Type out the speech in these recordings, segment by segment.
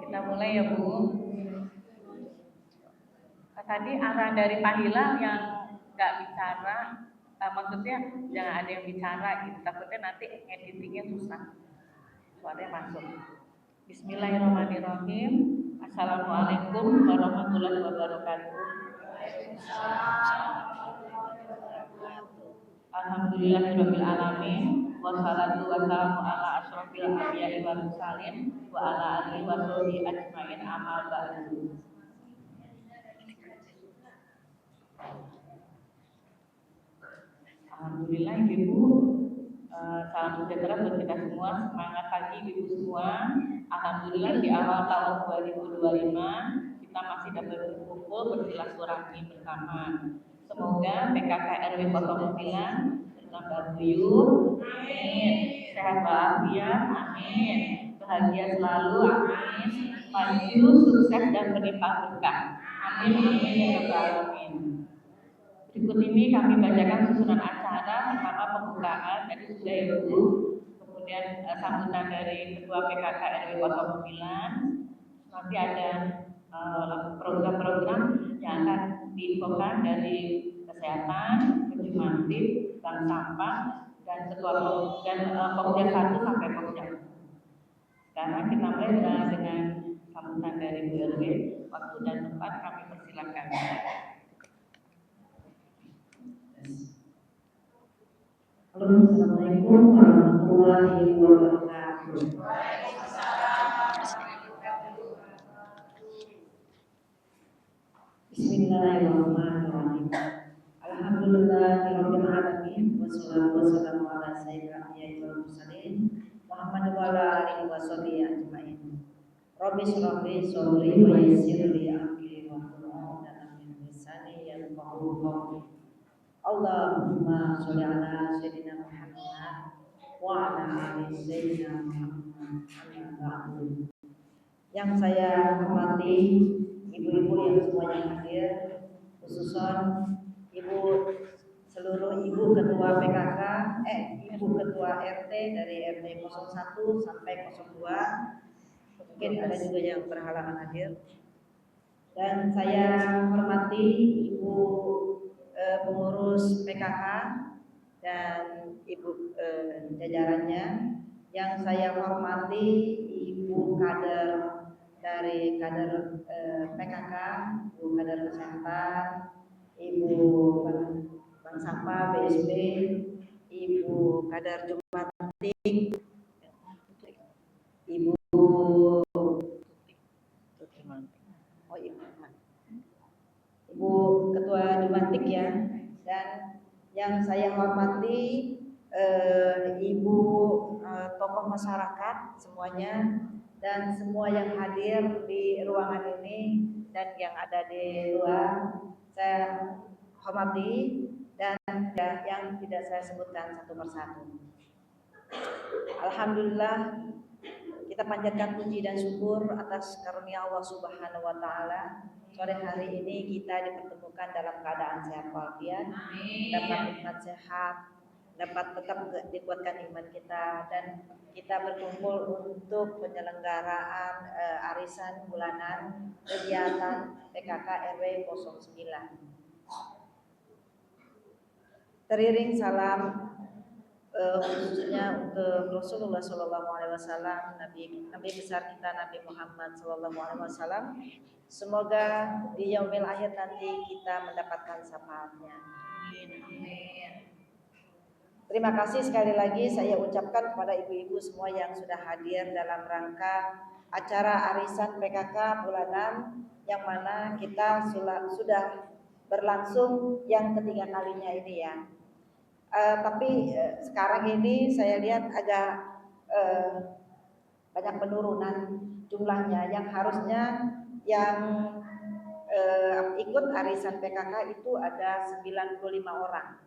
Kita mulai ya Bu. Tadi arahan dari Pak Hilal yang nggak bicara, maksudnya jangan ada yang bicara gitu. Takutnya nanti editingnya susah, suaranya masuk. Bismillahirrahmanirrahim. Assalamualaikum warahmatullahi wabarakatuh. Alhamdulillahirabbil alamin wassalatu wassalamu ala asyrofil anbiya'i wal mursalin wa ala alihi wa sahbihi ajmain amma ba'du. Alhamdulillah Ibu, salam sejahtera buat kita semua, semangat pagi Ibu semua. Alhamdulillah di awal tahun 2025 kita masih dapat berkumpul bersilaturahmi bersama. Semoga PKK RW 09 bertambah guyup, amin. Sehat walafiat, amin. Bahagia selalu, amin. Maju, sukses dan berlimpah berkah, amin amin ya rabbal alamin. Berikut ini kami bacakan susunan acara. Pertama pembukaan tadi sudah Ibu, kemudian sambutan dari Ketua PKK RW 09. Nanti ada program-program yang akan diinfokan dari kesehatan, kejumantik, bank sampah, dan ketua dan Pokja 1 sampai Pokja. Sekarang kita mulai dengan sambutan dari Bu RW. Waktu dan tempat kami persilakan. Assalamualaikum warahmatullahi wabarakatuh. Bismillahirrahmanirrahim. Alhamdulillahirabbil alamin wassalatu wassalamu ala sayyidil anbiya'i wal mursalin Muhammad wa ala alihi washabihi ajmain. Rabbi shrah li sadri wa yassir li amri wahlul 'uqdatam min lisani yafqahu qawli. Allahumma sholli ala sayyidina Muhammad wa ala ali sayyidina Muhammad. Yang saya hormati ibu-ibu yang semuanya hadir, khususon seluruh ibu ketua PKK, ibu ketua RT dari RT 01 sampai 02, mungkin ada juga yang berhalangan hadir. Dan saya hormati ibu pengurus PKK dan ibu jajarannya. Yang saya hormati ibu kader dari kader PKK, ibu kader kesehatan, ibu bank sampah BSB, ibu kader Jumantik, ibu ketua Jumantik ya. Dan yang saya hormati ibu tokoh masyarakat semuanya dan semua yang hadir di ruangan ini dan yang ada di luar, saya hormati. Dan yang tidak saya sebutkan satu persatu. Alhamdulillah, kita panjatkan puji dan syukur atas karunia Allah Subhanahu wa taala. Sore hari ini kita dipertemukan dalam keadaan sehat walafiat, dapat nikmat sehat, dapat tetap dikuatkan iman kita, dan kita berkumpul untuk penyelenggaraan arisan bulanan kegiatan PKK RW 09. Teriring salam khususnya untuk Rasulullah SAW, Nabi besar kita Nabi Muhammad SAW. Semoga di yaumil akhir nanti kita mendapatkan syafaatnya. Amin. Terima kasih sekali lagi saya ucapkan kepada ibu-ibu semua yang sudah hadir dalam rangka acara arisan PKK bulanan yang mana kita sudah berlangsung yang ketiga kalinya ini ya. Tapi sekarang ini saya lihat agak banyak penurunan jumlahnya. Yang harusnya yang ikut arisan PKK itu ada 95 orang.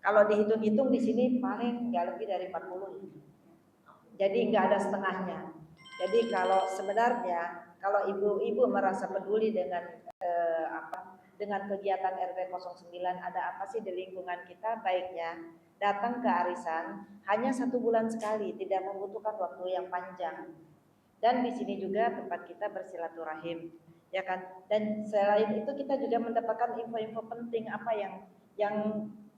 Kalau dihitung-hitung di sini paling nggak lebih dari 40. Jadi nggak ada setengahnya. Jadi kalau sebenarnya kalau ibu-ibu merasa peduli dengan dengan kegiatan RW 09, ada apa sih di lingkungan kita, baiknya datang ke arisan hanya 1 bulan sekali, tidak membutuhkan waktu yang panjang. Dan di sini juga tempat kita bersilaturahim, ya kan? Dan selain itu kita juga mendapatkan info-info penting apa yang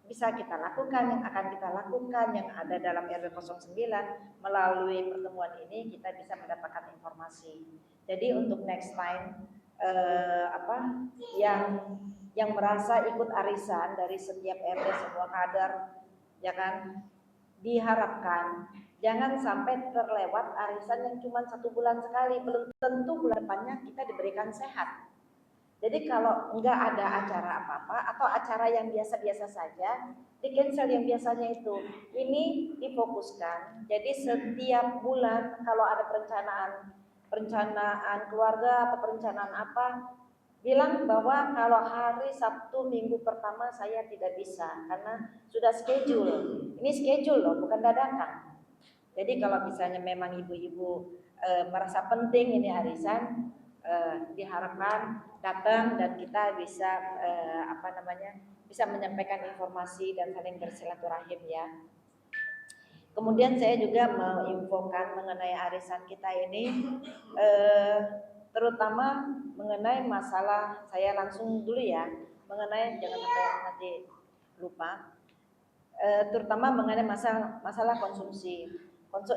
bisa kita lakukan, yang akan kita lakukan, yang ada dalam RW 09. Melalui pertemuan ini kita bisa mendapatkan informasi. Jadi untuk next time yang merasa ikut arisan dari setiap RW semua kader, ya kan, diharapkan jangan sampai terlewat arisan yang cuma 1 bulan sekali, belum tentu bulan depannya kita diberikan sehat. Jadi kalau enggak ada acara apa-apa atau acara yang biasa-biasa saja, di cancel yang biasanya itu. Ini difokuskan. Jadi setiap bulan kalau ada perencanaan keluarga atau perencanaan apa, bilang bahwa kalau hari Sabtu minggu pertama saya tidak bisa karena sudah schedule. Ini schedule loh, bukan dadakan. Jadi kalau misalnya memang ibu-ibu merasa penting ini arisan, diharapkan datang dan kita bisa bisa menyampaikan informasi dan saling bersilaturahim ya. Kemudian saya juga mau infokan mengenai arisan kita ini, terutama mengenai masalah, saya langsung dulu ya, mengenai jangan sampai nanti lupa, terutama mengenai masalah konsumsi.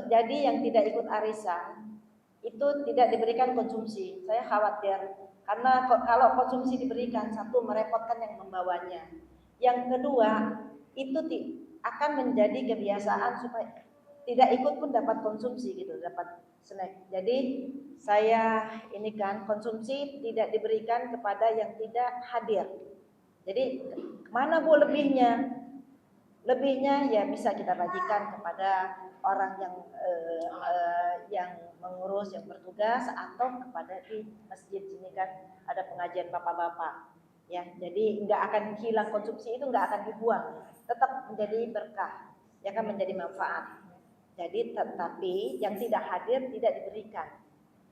Jadi yang tidak ikut arisan itu tidak diberikan konsumsi. Saya khawatir karena kalau konsumsi diberikan, satu merepotkan yang membawanya, yang kedua itu akan menjadi kebiasaan supaya tidak ikut pun dapat konsumsi gitu, dapat snack. Jadi saya ini kan konsumsi tidak diberikan kepada yang tidak hadir. Jadi kemana bu lebihnya? Lebihnya ya bisa kita bagikan kepada orang yang mengurus, yang bertugas, atau kepada di masjid sini kan ada pengajian bapak-bapak ya. Jadi nggak akan hilang, konsumsi itu nggak akan dibuang, tetap menjadi berkah, ya kan, menjadi manfaat. Jadi tetapi yang tidak hadir tidak diberikan,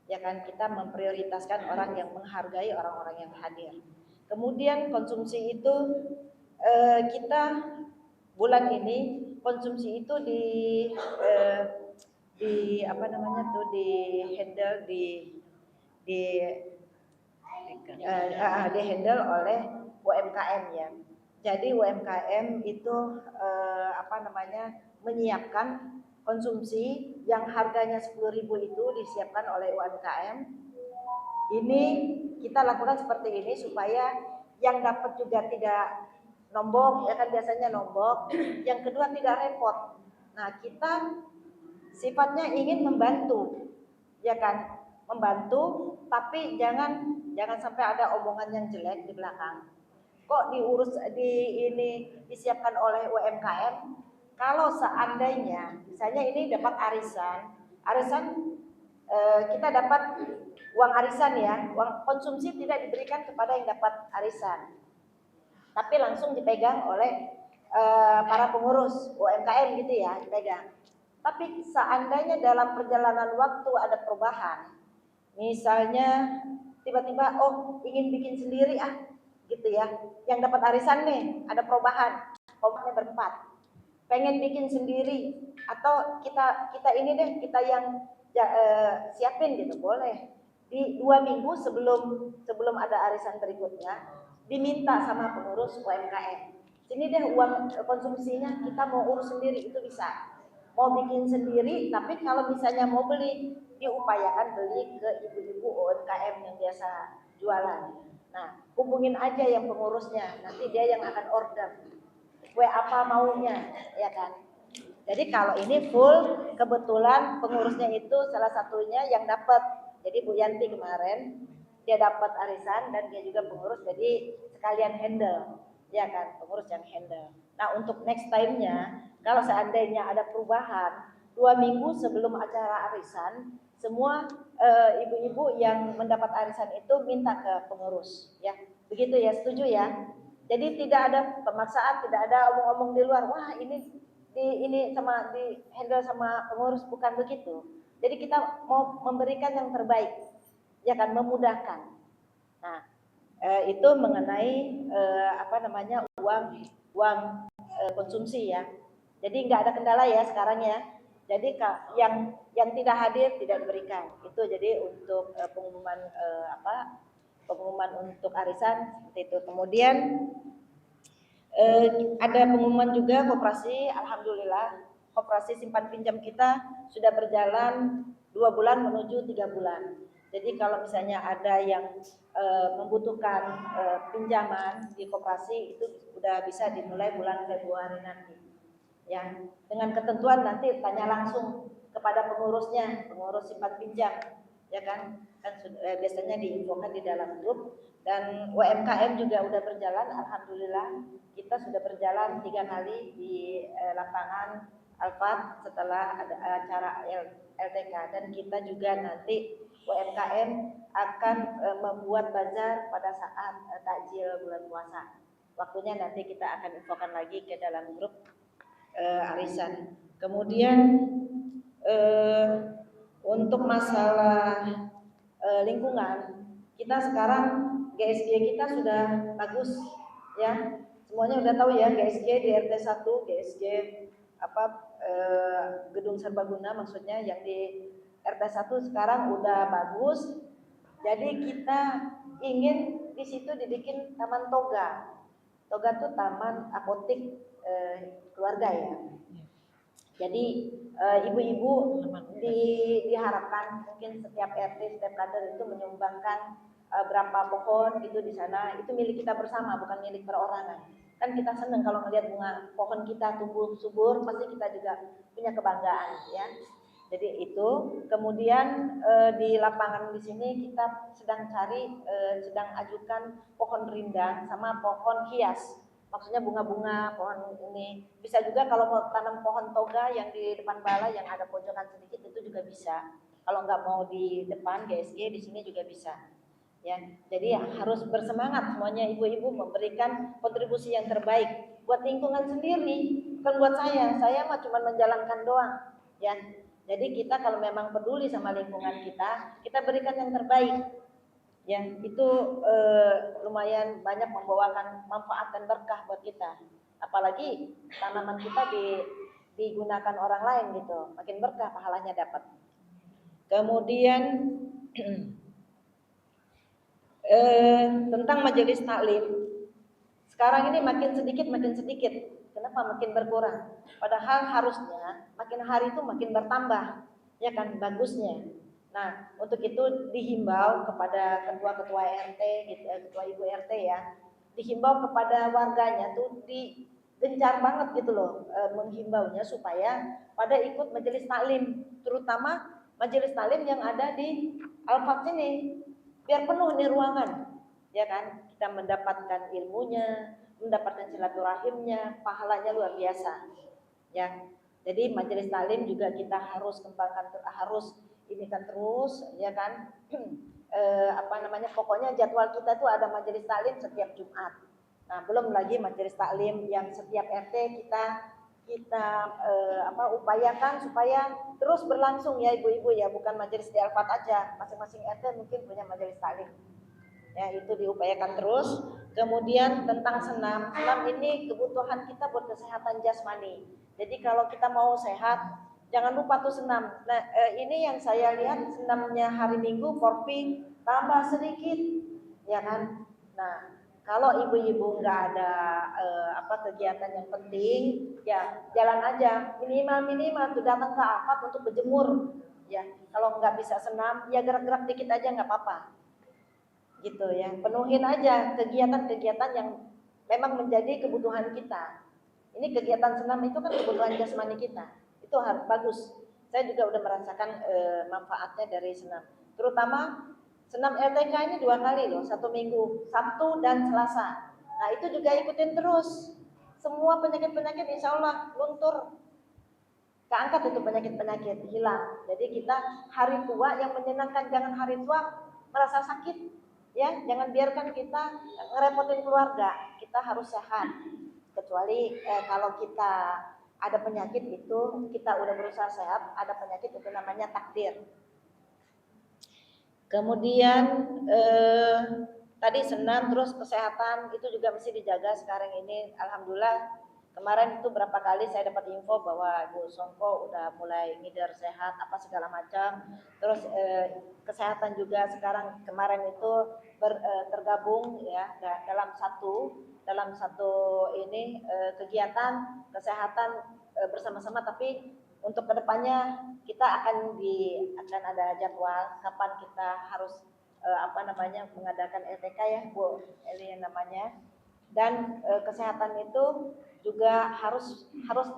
ya kan, kita memprioritaskan orang yang menghargai orang-orang yang hadir. Kemudian konsumsi itu kita bulan ini konsumsi itu di handle handle oleh UMKM ya. Jadi UMKM itu menyiapkan konsumsi yang harganya 10.000 itu disiapkan oleh UMKM. Ini kita lakukan seperti ini supaya yang dapat juga tidak nombok, ya kan, biasanya nombok. Yang kedua tidak repot. Nah, kita sifatnya ingin membantu, ya kan, membantu, tapi jangan sampai ada omongan yang jelek di belakang. Kok diurus disiapkan oleh UMKM? Kalau seandainya misalnya ini dapat arisan kita dapat uang arisan ya, uang konsumsi tidak diberikan kepada yang dapat arisan, tapi langsung dipegang oleh para pengurus UMKM gitu ya, dipegang. Tapi seandainya dalam perjalanan waktu ada perubahan, misalnya tiba-tiba ingin bikin sendiri gitu ya, yang dapat arisan nih ada perubahan, komanya berempat, pengen bikin sendiri, atau kita ini deh, kita yang siapin gitu, boleh. Di 2 minggu sebelum ada arisan berikutnya diminta sama pengurus UMKM, sini deh uang konsumsinya kita mau urus sendiri, itu bisa. Mau bikin sendiri, tapi kalau misalnya mau beli, diupayakan beli ke ibu-ibu UMKM yang biasa jualan. Nah, hubungin aja yang pengurusnya, nanti dia yang akan order kue apa maunya, ya kan. Jadi kalau ini full, kebetulan pengurusnya itu salah satunya yang dapat. Jadi Bu Yanti kemarin dia dapat arisan dan dia juga pengurus, jadi sekalian handle, ya kan, pengurus yang handle. Nah, untuk next time-nya kalau seandainya ada perubahan, 2 minggu sebelum acara arisan, semua ibu-ibu yang mendapat arisan itu minta ke pengurus, ya. Begitu ya, setuju ya? Jadi tidak ada pemaksaan, tidak ada omong-omong di luar, wah ini di handle sama pengurus, bukan begitu. Jadi kita mau memberikan yang terbaik, ya kan, memudahkan. Nah, itu mengenai uang konsumsi ya. Jadi nggak ada kendala ya sekarang ya. Jadi yang yang tidak hadir tidak diberikan. Itu jadi untuk pengumuman untuk arisan seperti itu. Kemudian ada pengumuman juga koperasi. Alhamdulillah koperasi simpan pinjam kita sudah berjalan 2 bulan menuju 3 bulan. Jadi kalau misalnya ada yang membutuhkan pinjaman di koperasi itu sudah bisa dimulai bulan Februari nanti. Ya, dengan ketentuan nanti tanya langsung kepada pengurusnya, pengurus simpan pinjam, ya kan? Biasanya diinfokan di dalam grup. Dan UMKM juga udah berjalan, alhamdulillah kita sudah berjalan 3 kali di lapangan Alfat setelah ada acara LTK, dan kita juga nanti UMKM akan membuat bazar pada saat takjil bulan puasa. Waktunya nanti kita akan infokan lagi ke dalam grup arisan. Kemudian untuk masalah lingkungan, kita sekarang GSG kita sudah bagus ya. Semuanya udah tahu ya GSG di RT 1, GSG gedung serbaguna maksudnya yang di RT 1 sekarang udah bagus. Jadi kita ingin di situ dibikin taman toga. Toga itu taman apotik keluarga ya. Jadi ibu-ibu diharapkan mungkin setiap RT, setiap kader itu menyumbangkan berapa pohon gitu di sana. Itu milik kita bersama, bukan milik perorangan. Kan kita senang kalau melihat bunga pohon kita tumbuh subur, pasti kita juga punya kebanggaan ya. Jadi itu. Kemudian di lapangan di sini kita sedang sedang ajukan pohon rindang sama pohon hias. Maksudnya bunga-bunga pohon ini. Bisa juga kalau mau tanam pohon toga yang di depan bala yang ada pojokan sedikit itu juga bisa. Kalau nggak mau di depan GSG di sini juga bisa. Ya, jadi harus bersemangat semuanya ibu-ibu memberikan kontribusi yang terbaik buat lingkungan sendiri, bukan buat saya. Saya mah cuma menjalankan doang. Ya, jadi kita kalau memang peduli sama lingkungan kita berikan yang terbaik. Ya, itu lumayan banyak membawakan manfaat dan berkah buat kita. Apalagi tanaman kita digunakan orang lain gitu, makin berkah pahalanya dapat. Kemudian tentang majelis taklim, sekarang ini makin sedikit. Kenapa makin berkurang? Padahal harusnya makin hari itu makin bertambah, ya kan bagusnya. Nah, untuk itu dihimbau kepada ketua-ketua RT, gitu, ketua ibu RT ya, dihimbau kepada warganya tuh gencar banget gitu loh, menghimbaunya supaya pada ikut majelis taklim, terutama majelis taklim yang ada di Al-Fat ini, biar penuh nih ruangan, ya kan? Kita mendapatkan ilmunya, mendapatkan silaturahimnya, pahalanya luar biasa, ya. Jadi majelis taklim juga kita harus kembangkan, harus ini kan terus ya kan. Pokoknya jadwal kita tuh ada majelis taklim setiap Jumat. Nah, belum lagi majelis taklim yang setiap RT kita upayakan supaya terus berlangsung ya ibu-ibu ya, bukan majelis di Al-Fat aja. Masing-masing RT mungkin punya majelis taklim. Ya, itu diupayakan terus. Kemudian tentang senam ini kebutuhan kita buat kesehatan jasmani. Jadi kalau kita mau sehat, jangan lupa tuh senam. Nah, ini yang saya lihat senamnya hari Minggu porsi tambah sedikit, ya kan? Nah, kalau ibu-ibu nggak ada kegiatan yang penting, ya jalan aja. Minimal tuh datang ke Alfat untuk berjemur. Ya, kalau nggak bisa senam, ya gerak-gerak dikit aja nggak apa-apa. Gitu ya, penuhin aja kegiatan-kegiatan yang memang menjadi kebutuhan kita. Ini kegiatan senam itu kan kebutuhan jasmani kita, itu harus bagus. Saya juga udah merasakan manfaatnya dari senam, terutama senam LTK ini 2 kali loh, 1 minggu, Sabtu dan Selasa. Nah itu juga ikutin terus, semua penyakit-penyakit insya Allah luntur, keangkat itu penyakit-penyakit hilang. Jadi kita hari tua yang menyenangkan, jangan hari tua merasa sakit. Ya, jangan biarkan kita ngerepotin keluarga. Kita harus sehat. Kecuali kalau kita ada penyakit itu kita udah berusaha sehat, ada penyakit itu namanya takdir. Kemudian tadi senam terus kesehatan itu juga mesti dijaga sekarang ini. Alhamdulillah Kemarin itu berapa kali saya dapat info bahwa Ibu Songko udah mulai ngider sehat apa segala macam. Terus kesehatan juga sekarang kemarin itu tergabung ya dalam satu ini kegiatan kesehatan bersama-sama, tapi untuk kedepannya kita akan ada jadwal kapan kita harus mengadakan LTK ya Bu Eli namanya. Dan kesehatan itu juga harus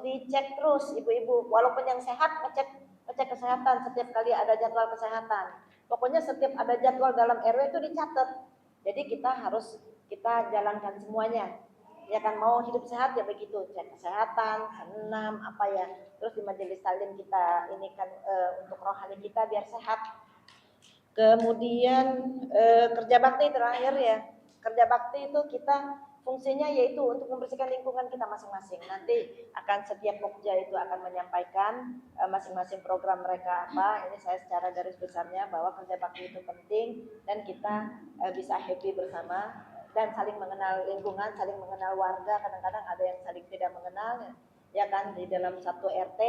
dicek terus ibu-ibu, walaupun yang sehat ngecek kesehatan setiap kali ada jadwal kesehatan. Pokoknya setiap ada jadwal dalam RW itu dicatat. Jadi kita jalankan semuanya. Ya kan, mau hidup sehat ya begitu, cek kesehatan, senam apa ya. Terus di majelis taklim kita ini kan untuk rohani kita biar sehat. Kemudian kerja bakti terakhir ya. Kerja bakti itu kita fungsinya yaitu untuk membersihkan lingkungan kita masing-masing. Nanti akan setiap pokja itu akan menyampaikan masing-masing program mereka apa. Ini saya secara garis besarnya bahwa kerja bakti itu penting dan kita bisa happy bersama dan saling mengenal lingkungan, saling mengenal warga. Kadang-kadang ada yang saling tidak mengenal ya kan di dalam satu RT.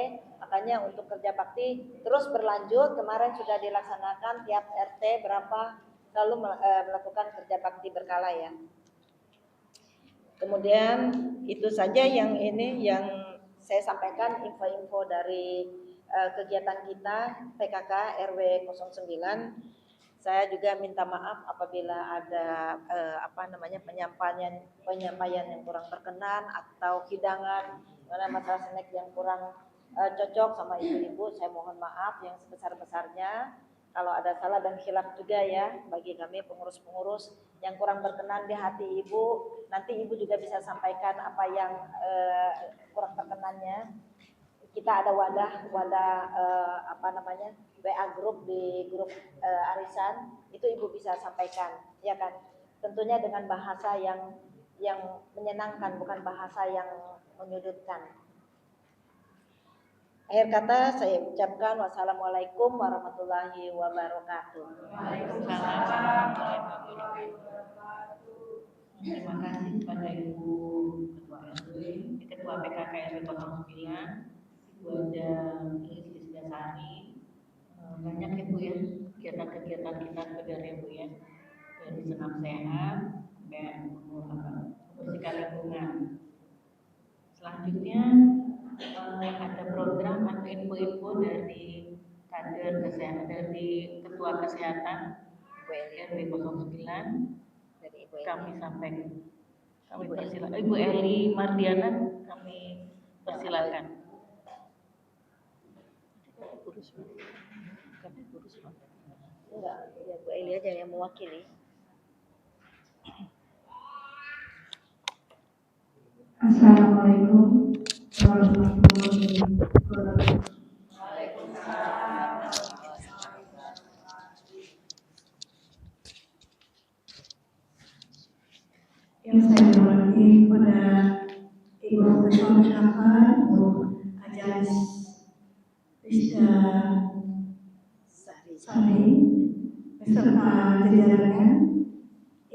Makanya untuk kerja bakti terus berlanjut. Kemarin sudah dilaksanakan tiap RT berapa selalu melakukan kerja bakti berkala ya. Kemudian itu saja yang saya sampaikan info-info dari kegiatan kita PKK RW 09. Saya juga minta maaf apabila ada penyampaian yang kurang berkenan atau hidangan masalah snack yang kurang cocok sama ibu-ibu. Saya mohon maaf yang sebesar-besarnya. Kalau ada salah dan khilaf juga ya bagi kami pengurus-pengurus yang kurang berkenan di hati ibu, nanti ibu juga bisa sampaikan apa yang kurang berkenannya. Kita ada wadah WA grup di grup arisan, itu ibu bisa sampaikan ya kan, tentunya dengan bahasa yang menyenangkan, bukan bahasa yang menyudutkan. Akhir kata saya ucapkan wassalamualaikum warahmatullahi wabarakatuh. Waalaikumsalam. Terima kasih kepada Ibu Ketua RW, Ketua PKK RW 09, Ibu Ada Lisdasari. Banyak Ibu ya kegiatan-kegiatan kita sebenarnya Bu ya, dari senam sehat sampai membersihkan lingkungan. Selanjutnya ada program atau info-info dari kader kesehatan, dari Ketua Kesehatan RW 09. Kami sampaikan. Kami persilakan Ibu Eli Mardiana, kami persilakan. Enggak, ya Bu Eli aja yang mewakili. Assalamualaikum warahmatullahi wabarakatuh. Yang saya hormati kepada Ibu Ketua PKK, Ibu Ajalis Rizda Sari, beserta jajarannya.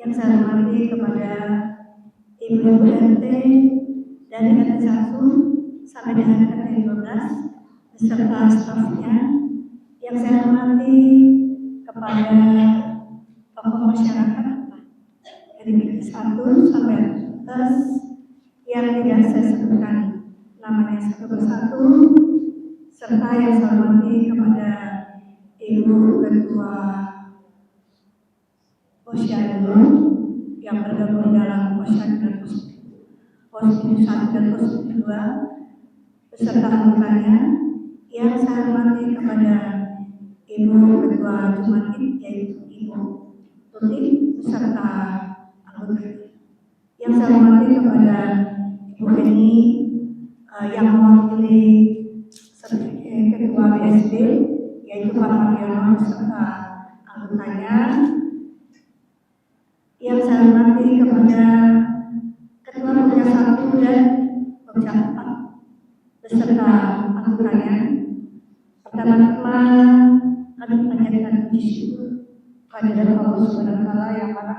Yang saya hormati kepada Ibu RT dari RT 1 sampai dengan RT 12 beserta stafnya. Yang saya hormati kepada tokoh masyarakat dari RT 1 sampai atas yang tidak saya sebutkan namanya satu persatu, serta yang saya hormati kepada Ibu Ketua Posyandu yang bergabung dalam Posyandu Pos 1 dan Pos 2 beserta anggotanya. Yang saya hormati kepada Ibu Ketua Jumatin yaitu Ibu Tuti beserta anggotanya. Yang saya hormati kepada Ibu Eni yang mewakili Ketua BSD yaitu Pak Mariono beserta anggotanya. Yang saya hormati kepada Ketua Pokja 1 dan Pokja 4 beserta anggotanya. Pertama-tama kami panjatkan puji syukur kehadirat Allah Subhanahu wa Ta'ala yang mana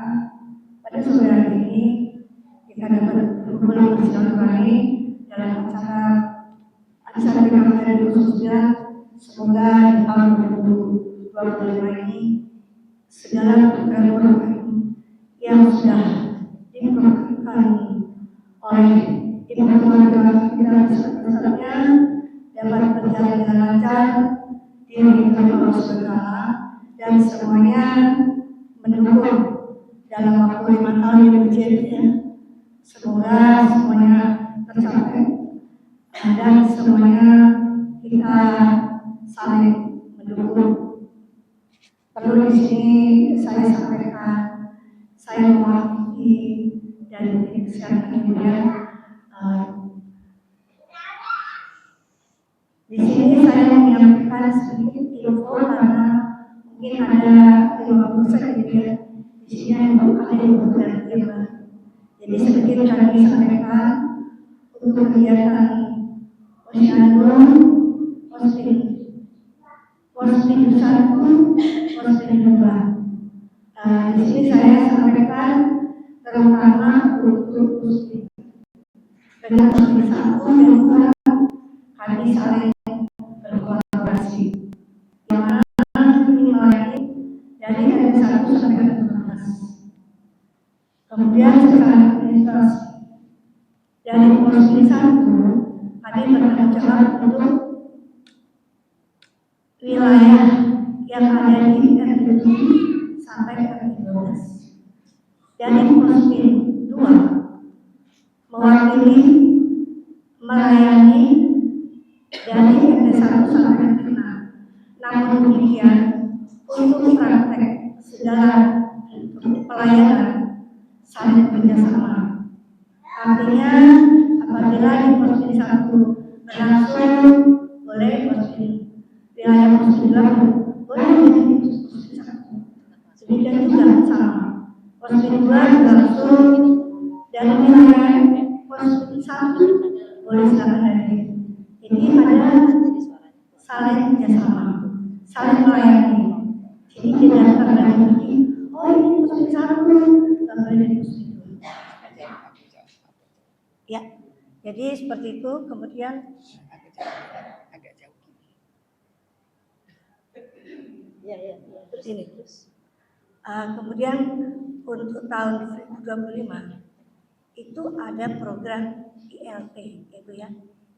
pada sore hari ini kita dapat bersilaturahmi dalam acara arisan PKK 2009. Semoga di tahun 2025 ini segala program-program yang sudah diprogramkan oleh Ibu Ketua kita besar-besarnya dapat berjalan dengan lancar, diridhoi Allah SWT, dan semuanya mendukung dalam waktu 5 tahun yang berikutnya. Semoga semuanya tercapai dan semuanya kita saling mendukung. Perlu di sini saya sampaikan, saya mewakili dari tim kesehatan Ibunya. Di sini saya menyampaikan sedikit info karena mungkin ada 50% gitu ya. Di sini ada yang berbeda. Jadi sedikit kami sampaikan untuk kegiatan posyandu, posting 1, posting 2. Di sini saya sampaikan terutama untuk posting. Dengan posting 1 dan 2 kami saling berkolaborasi. Yang mana kami melayani dari hari 1 sampai hari 12. Kemudian secara administrasi dari posting 1 kami bertanggung jawab untuk wilayah yang ada di RT 7 sampai RT 12. Dari posting 2 mewakili melayani dari RT 1 sampai RT 6. Namun demikian untuk praktek segala pelayanan saling bekerjasama. Artinya apabila di posting 1 berlangsung, boleh posting wilayah posting 2 boleh di posting 1. Demikian juga sama. Posting 2 berlangsung dari wilayah posting 1 boleh silakan hadir. Jadi ada saling kerjasama, saling melayani. Jadi tidak terbagi-bagi. Oh ini posting 1, nggak boleh dari posting 2. Ya, jadi seperti itu. Kemudian agak jauh. Ya, terus ini. terus. Kemudian untuk tahun 2025 itu ada program ILP, itu ya.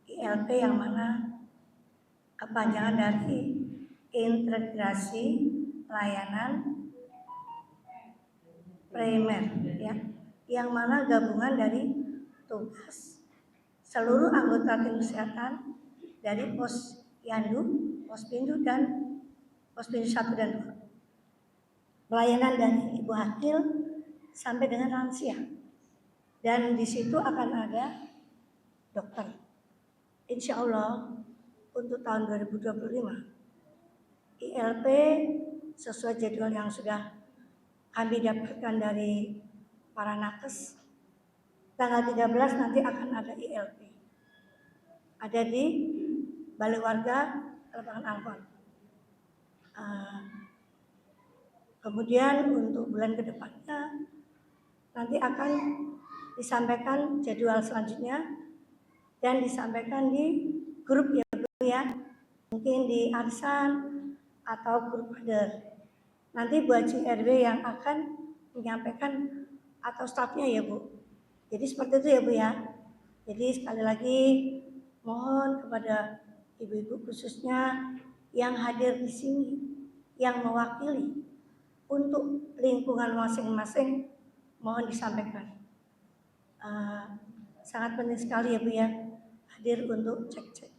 ILP yang mana kepanjangan dari integrasi layanan primer, ya, yang mana gabungan dari tugas seluruh anggota tim kesehatan dari posyandu, pospindu dan pospindu 1 dan 2. Pelayanan dari ibu hamil sampai dengan lansia. Dan di situ akan ada dokter. Insya Allah untuk tahun 2025 ILP sesuai jadwal yang sudah kami dapatkan dari para nakes, tanggal 13 nanti akan ada ILP. Ada di Balai Warga Lapangan Alfon. Kemudian untuk bulan kedepannya nanti akan disampaikan jadwal selanjutnya dan disampaikan di grup ya, mungkin di arisan atau grup kader. Nanti Bu Haji RW yang akan menyampaikan atau stafnya ya Bu. Jadi seperti itu ya Bu ya. Jadi sekali lagi mohon kepada ibu-ibu khususnya yang hadir di sini, yang mewakili untuk lingkungan masing-masing, mohon disampaikan. Sangat penting sekali ya Bu ya, hadir untuk cek-cek.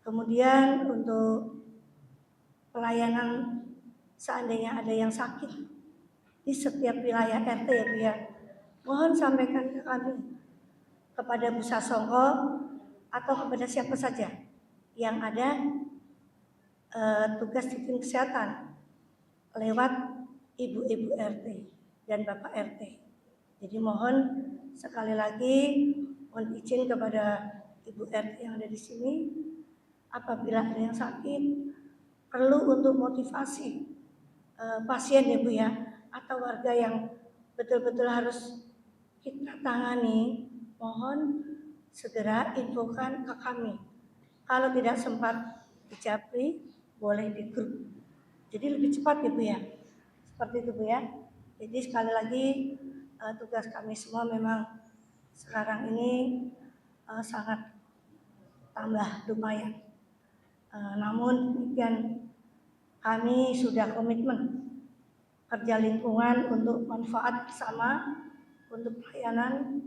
Kemudian untuk pelayanan seandainya ada yang sakit di setiap wilayah RT ya Bu ya, mohon sampaikan ke kami, kepada Bu Sasongko atau kepada siapa saja yang ada tugas di tim kesehatan lewat ibu-ibu RT dan Bapak RT. Jadi mohon sekali lagi mohon izin kepada Ibu RT yang ada di sini, apabila ada yang sakit perlu untuk motivasi pasien ya Bu ya, atau warga yang betul-betul harus kita tangani, mohon segera infokan ke kami. Kalau tidak sempat di Japri, boleh di grup. Jadi lebih cepat ya Bu ya. Seperti itu Bu ya. Jadi sekali lagi tugas kami semua memang sekarang ini sangat tambah lumayan. Namun demikian kami sudah komitmen kerja lingkungan untuk manfaat bersama untuk pelayanan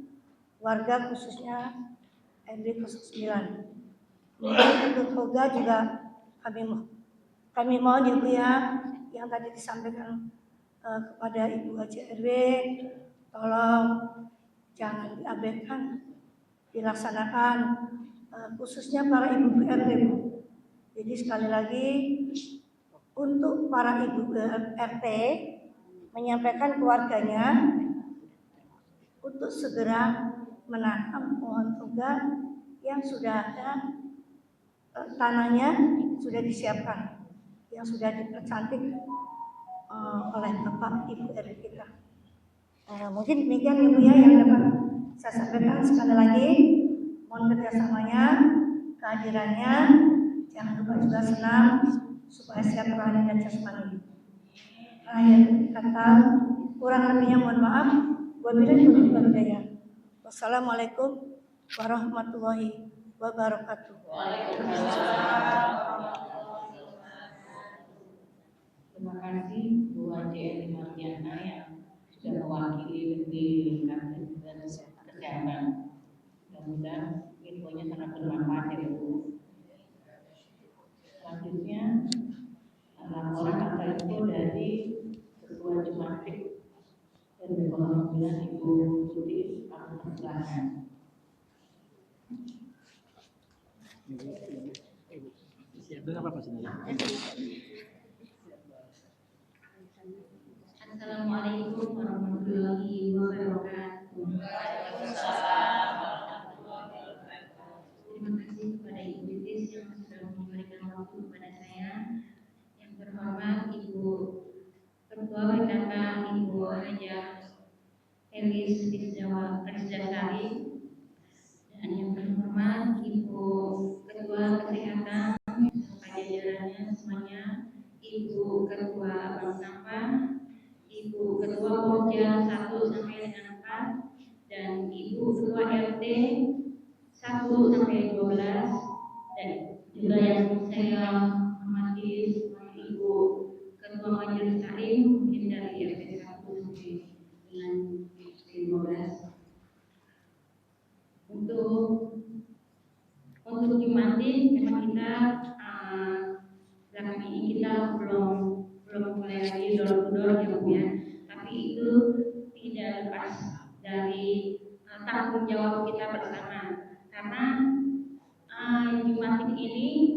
warga khususnya RW 09. Kemudian untuk toga juga kami mohon ya Bu ya, yang tadi disampaikan kepada Ibu Haji RW, tolong jangan diabaikan, dilaksanakan khususnya para ibu RT Bu. Jadi sekali lagi untuk para ibu RT menyampaikan keluarganya untuk segera menanam pohon toga yang sudah ada tanahnya sudah disiapkan, yang sudah dipercantik oleh Bapak Ibu RT kita. Mungkin demikian Ibu ya yang dapat saya sampaikan. Sekali lagi mohon kerjasamanya, kehadirannya, jangan lupa juga senam supaya sehat rohani dan jasmani. Akhir kata kurang lebihnya mohon maaf. Wabillahi taufiq wal hidayah. Wassalamualaikum warahmatullahi wabarakatuh. Terima kasih Bu Haji Eni Mardiana yang sudah mewakili di lingkaran kesehatan. Mudah-mudahan infonya sangat bermanfaat ya Bu. Selanjutnya laporan atau info dari Ketua Jumatik dan Pembangunan Ibu Sudi Abdullah. Assalamualaikum warahmatullahi wabarakatuh. Terima kasih kepada Ibu Titis yang sudah memberikan waktu kepada saya. Yang terhormat Ibu Ketua PKK Ibu Hajah Elis Rizjasari, dan yang terhormat Ibu Ketua Kesehatan beserta jajarannya semuanya, Ibu Ketua Bank Sampah, Ibu Ketua Pokja 1 sampai dengan 4, dan Ibu Ketua RT 1 sampai 12, dan juga yang saya hormati Ibu Ketua Majelis Taklim mungkin dari RT 1 sampai dengan 15. Untuk Jumatik memang kita belakangan ini kita belum mulai lagi door-to-door ya Bu ya, tapi itu tidak lepas dari tanggung jawab kita bersama, karena Jumatik ini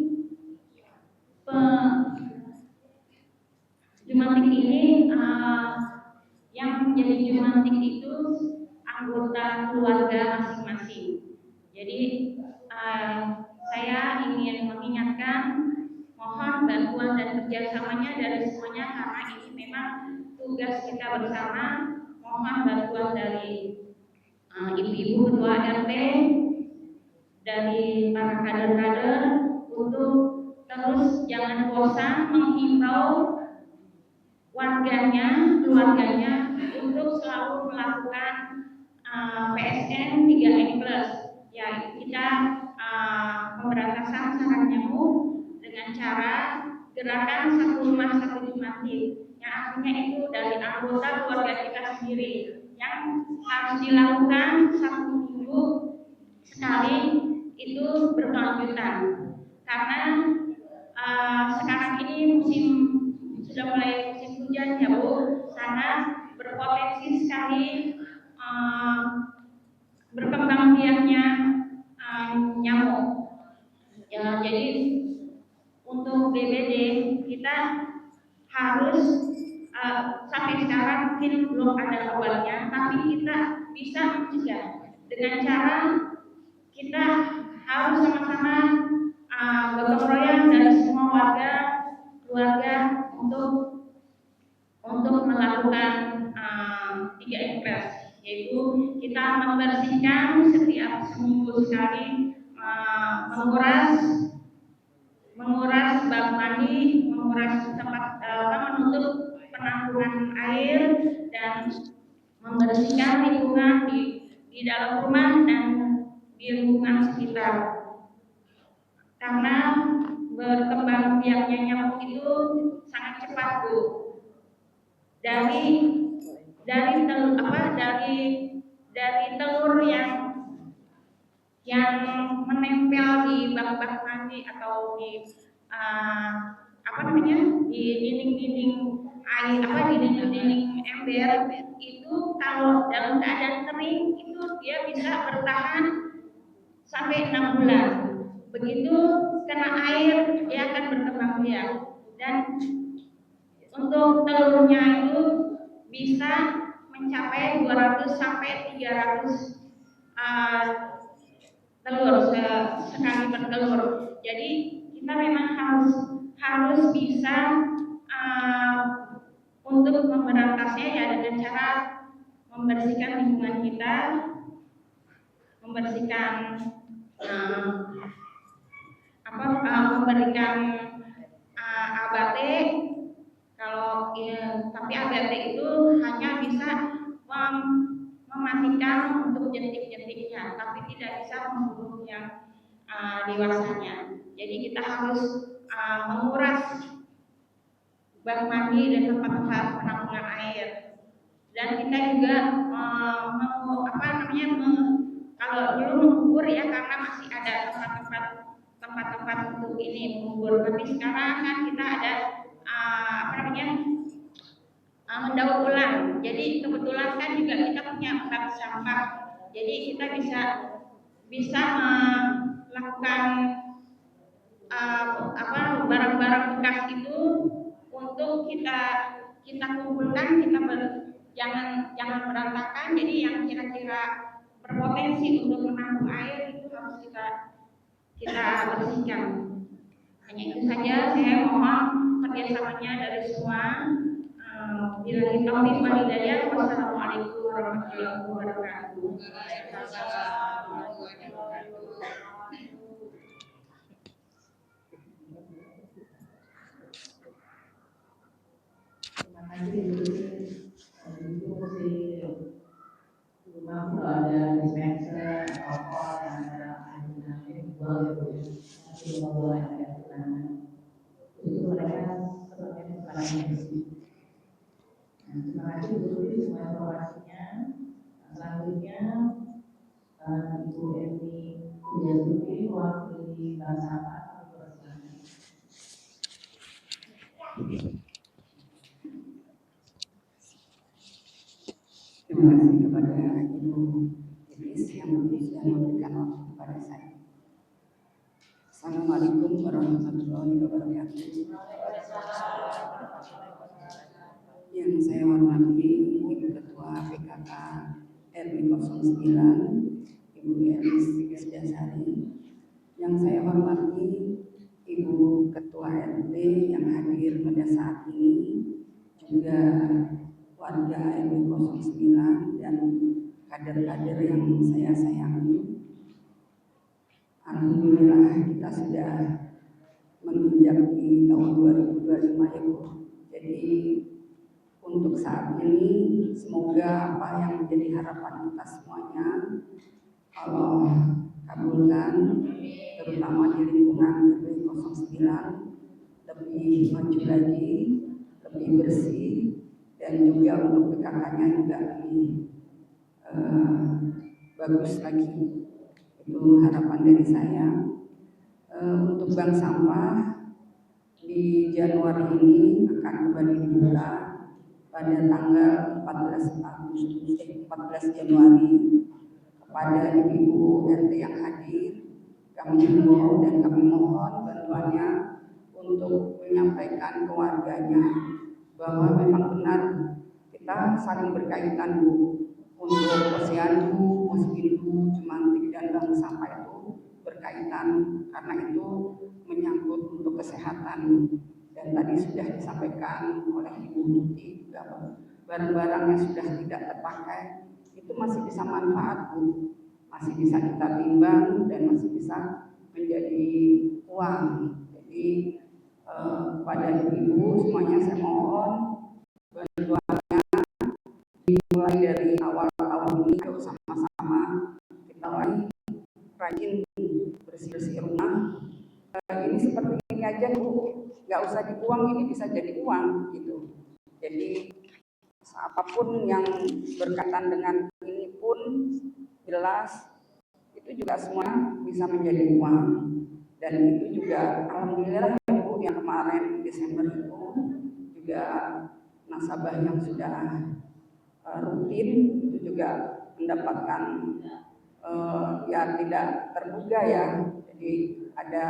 yang menjadi Jumatik itu anggota keluarga masing-masing. Jadi saya ingin mengingatkan, mohon bantuan dan kerjasamanya dari semuanya, karena ini memang tugas kita bersama. Mohon bantuan dari ibu-ibu ketua RT, dari para kader-kader untuk terus jangan bosan menghimbau warganya, keluarganya untuk selalu melakukan PSN 3M+, ya kita pemberantasan sarang nyamuk dengan cara gerakan satu rumah satu Jumatik, yang artinya itu dari anggota keluarga kita sendiri yang harus dilakukan 1 minggu sekali, itu berkelanjutan. Karena sekarang ini sudah mulai musim hujan ya Bu, sangat berpotensi sekali berkembang biaknya nyamuk. Ya, jadi untuk DBD kita harus sampai sekarang mungkin belum ada obatnya, tapi kita bisa mencegah dengan cara kita harus sama-sama gotong royong dari semua warga keluarga untuk melakukan 3M+, yaitu kita membersihkan setiap seminggu sekali, menguras bak mandi, menguras tempat menutup penampungan air, dan membersihkan lingkungan di dalam rumah dan di lingkungan sekitar. Karena berkembang biaknya nyamuk itu sangat cepat, Bu. Dari telur yang menempel di bak-bak mandi atau di di dinding-dinding air, di dinding-dinding ember itu, kalau dalam keadaan kering itu dia bisa bertahan sampai 6 bulan. Begitu kena air dia akan berkembang biak, dan untuk telurnya itu bisa mencapai 200 sampai 300 telur sekali bertelur. Jadi kita memang harus bisa untuk memberantasnya ya dengan cara membersihkan lingkungan kita, membersihkan memberikan ABT. Kalau tapi ABT itu hanya bisa mematikan untuk jentik-jentiknya, tapi tidak bisa membunuh yang dewasanya. Jadi kita harus menguras bak mandi dan tempat-tempat penampungan air. Dan kita juga kalau dulu mengubur ya, karena masih ada tempat-tempat untuk ini mengubur. Tapi sekarang kan kita ada mendaur ulang. Jadi kebetulan kan juga kita punya bak sampah. Jadi kita bisa melakukan barang-barang bekas itu untuk kita kumpulkan, jangan berantakan. Jadi yang kira-kira berpotensi untuk menampung air itu harus kita bersihkan. Hanya itu saja, saya mohon kerjasamanya dari semua. Bila taufiq wal hidayah. Wassalamualaikum warahmatullahi wabarakatuh. Terima kasih Ibu. Rumah kalau ada dispenser, rokok, dan ada air dijual ya Bu. Nanti mau ada itu mereka sebenarnya bukan bersih. Terima kasih Bu Suti semua informasinya. Selanjutnya Ibu Emi Kudjasuti mewakili Bank Sampah. Terima kasih kepada Ibu Idris yang sudah memberikan waktu kepada saya. Assalamualaikum warahmatullahi wabarakatuh. Yang saya hormati Ibu Ketua PKK RW 09, Ibu Elis Setiasari. Yang saya hormati Ibu Ketua RT yang hadir pada saat ini, juga warga RW 09 dan kader-kader yang saya sayangi. Alhamdulillah kita sudah menginjak di tahun 2025 ya Bu. Jadi untuk saat ini semoga apa yang menjadi harapan kita semuanya Allah kabulkan, terutama di lingkungan RW 09 lebih maju lagi, lebih bersih, dan juga untuk PKK-nya juga lebih bagus lagi. Itu harapan dari saya. Untuk bank sampah di Januari ini akan kembali dibuka pada tanggal 14 Januari. Kepada ibu-ibu RT yang hadir, kami himbau dan kami mohon bantuannya untuk menyampaikan ke warganya bahwa memang benar kita saling berkaitan Bu. Untuk posyandu, posyandu, Jumantik dan bank sampah itu berkaitan karena itu menyangkut untuk kesehatan. Dan tadi sudah disampaikan oleh Ibu Tuti bahwa barang-barang yang sudah tidak terpakai itu itu masih bisa manfaat, Bu. Masih bisa kita timbang dan masih bisa menjadi uang. Jadi pada ibu semuanya saya mohon bantuannya dimulai dari awal tahun ini. Ayo sama-sama kita lagi rajin bersih-bersih rumah. Ini seperti ini aja, Bu, nggak usah dibuang, ini bisa jadi uang gitu. Jadi apapun yang berkaitan dengan ini pun jelas itu juga semua bisa menjadi uang. Dan itu juga alhamdulillah ya Bu, yang kemarin Desember itu juga nasabah yang sudah rutin itu juga mendapatkan ya tidak terduga ya. Jadi ada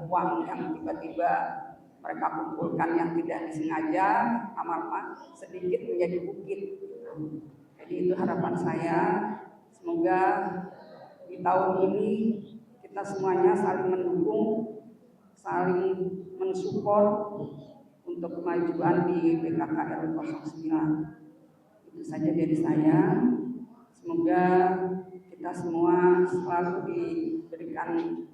uang yang tiba-tiba mereka kumpulkan yang tidak disengaja, lama-lama sedikit menjadi bukit. Jadi itu harapan saya, semoga di tahun ini kita semuanya saling mendukung, saling mensupport untuk kemajuan di PKKL 09. Itu saja dari saya. Semoga kita semua selalu diberikan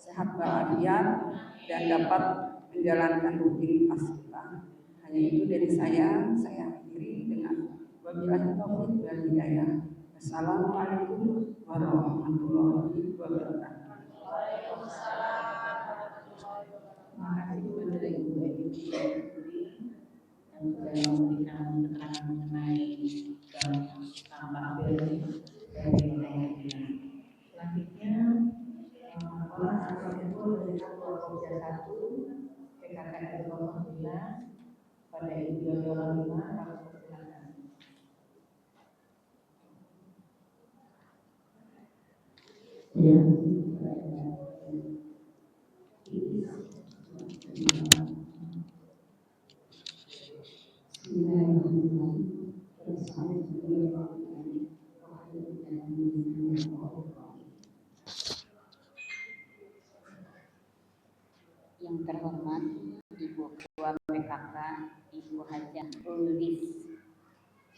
sehat walafiat dan dapat menjalankan rutinitas kita. Hanya itu dari saya akhiri dengan wabillahi taufiq wal hidayah. Assalamualaikum warahmatullahi wabarakatuh. Terima kasih kepada Ibu Edi yang sudah memberikan keterangan mengenai dampak BLT dari wilayah ini. Selanjutnya yang mengelola asosiasi dari Pokja 1 PKKL 09 pada Ibu Yoyola 5 kami persilakan. Ya. Yang terhormat Ibu Ketua PKK, Ibu Hajah Ulwis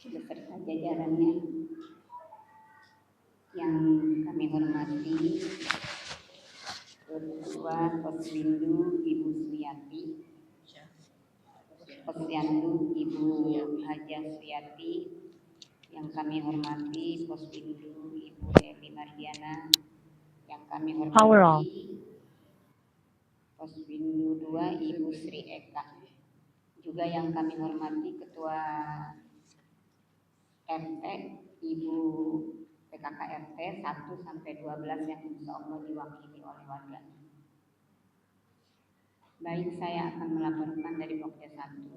beserta jajarannya, yang kami hormati Ketua Posyandu Ibu Suyati, Posyandu Ibu Hajah Suyati, yang kami hormati Posyandu Ibu Eli Mardiana, yang kami hormati Posyandu 2 Ibu Sri Eka, juga yang kami hormati Ketua RT Ibu PKK RT 1 sampai 12 yang insya Allah diwakili oleh warga. Baik, saya akan melaporkan dari Pokja 1.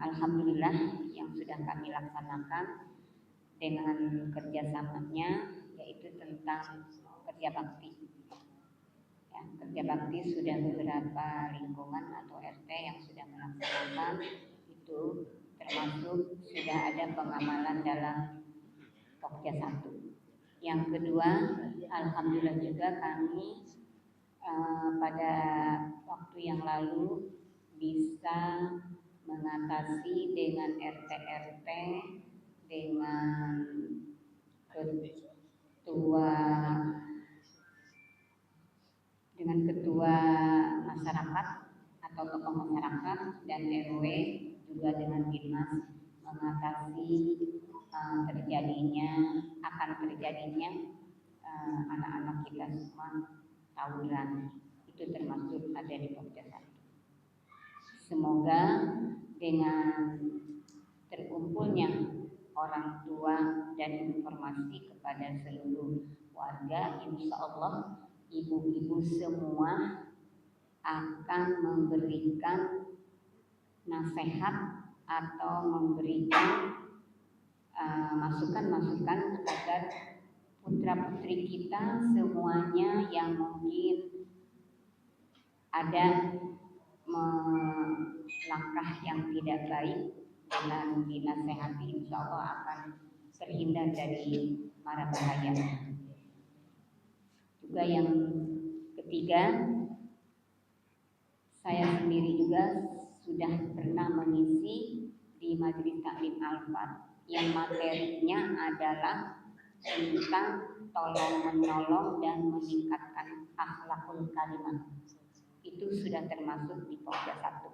Alhamdulillah yang sudah kami laksanakan dengan kerjasamanya, yaitu tentang kerja bakti. Ya, kerja bakti sudah beberapa lingkungan atau RT yang sudah melaksanakan itu, termasuk sudah ada pengamalan dalam Pokja 1. Yang kedua, alhamdulillah juga kami pada waktu yang lalu bisa mengatasi dengan RT-RT, dengan ketua masyarakat atau tokoh masyarakat dan RW, juga dengan dinas, mengatasi akan terjadinya anak-anak kita semua tawuran. Itu termasuk ada di Pokja 1. Semoga dengan terkumpulnya orang tua dan informasi kepada seluruh warga, insya Allah ibu-ibu semua akan memberikan nasihat atau memberikan masukan-masukan agar putra-putri kita semuanya yang mungkin ada melangkah yang tidak baik, dengan dinasehati insya Allah akan terhindar dari mara bahaya. Juga yang ketiga, saya sendiri juga sudah pernah mengisi di Majelis Taklim Al-Fat yang materinya adalah tentang tolong menolong dan meningkatkan akhlakul karimah. Itu sudah termasuk di Pokja 1.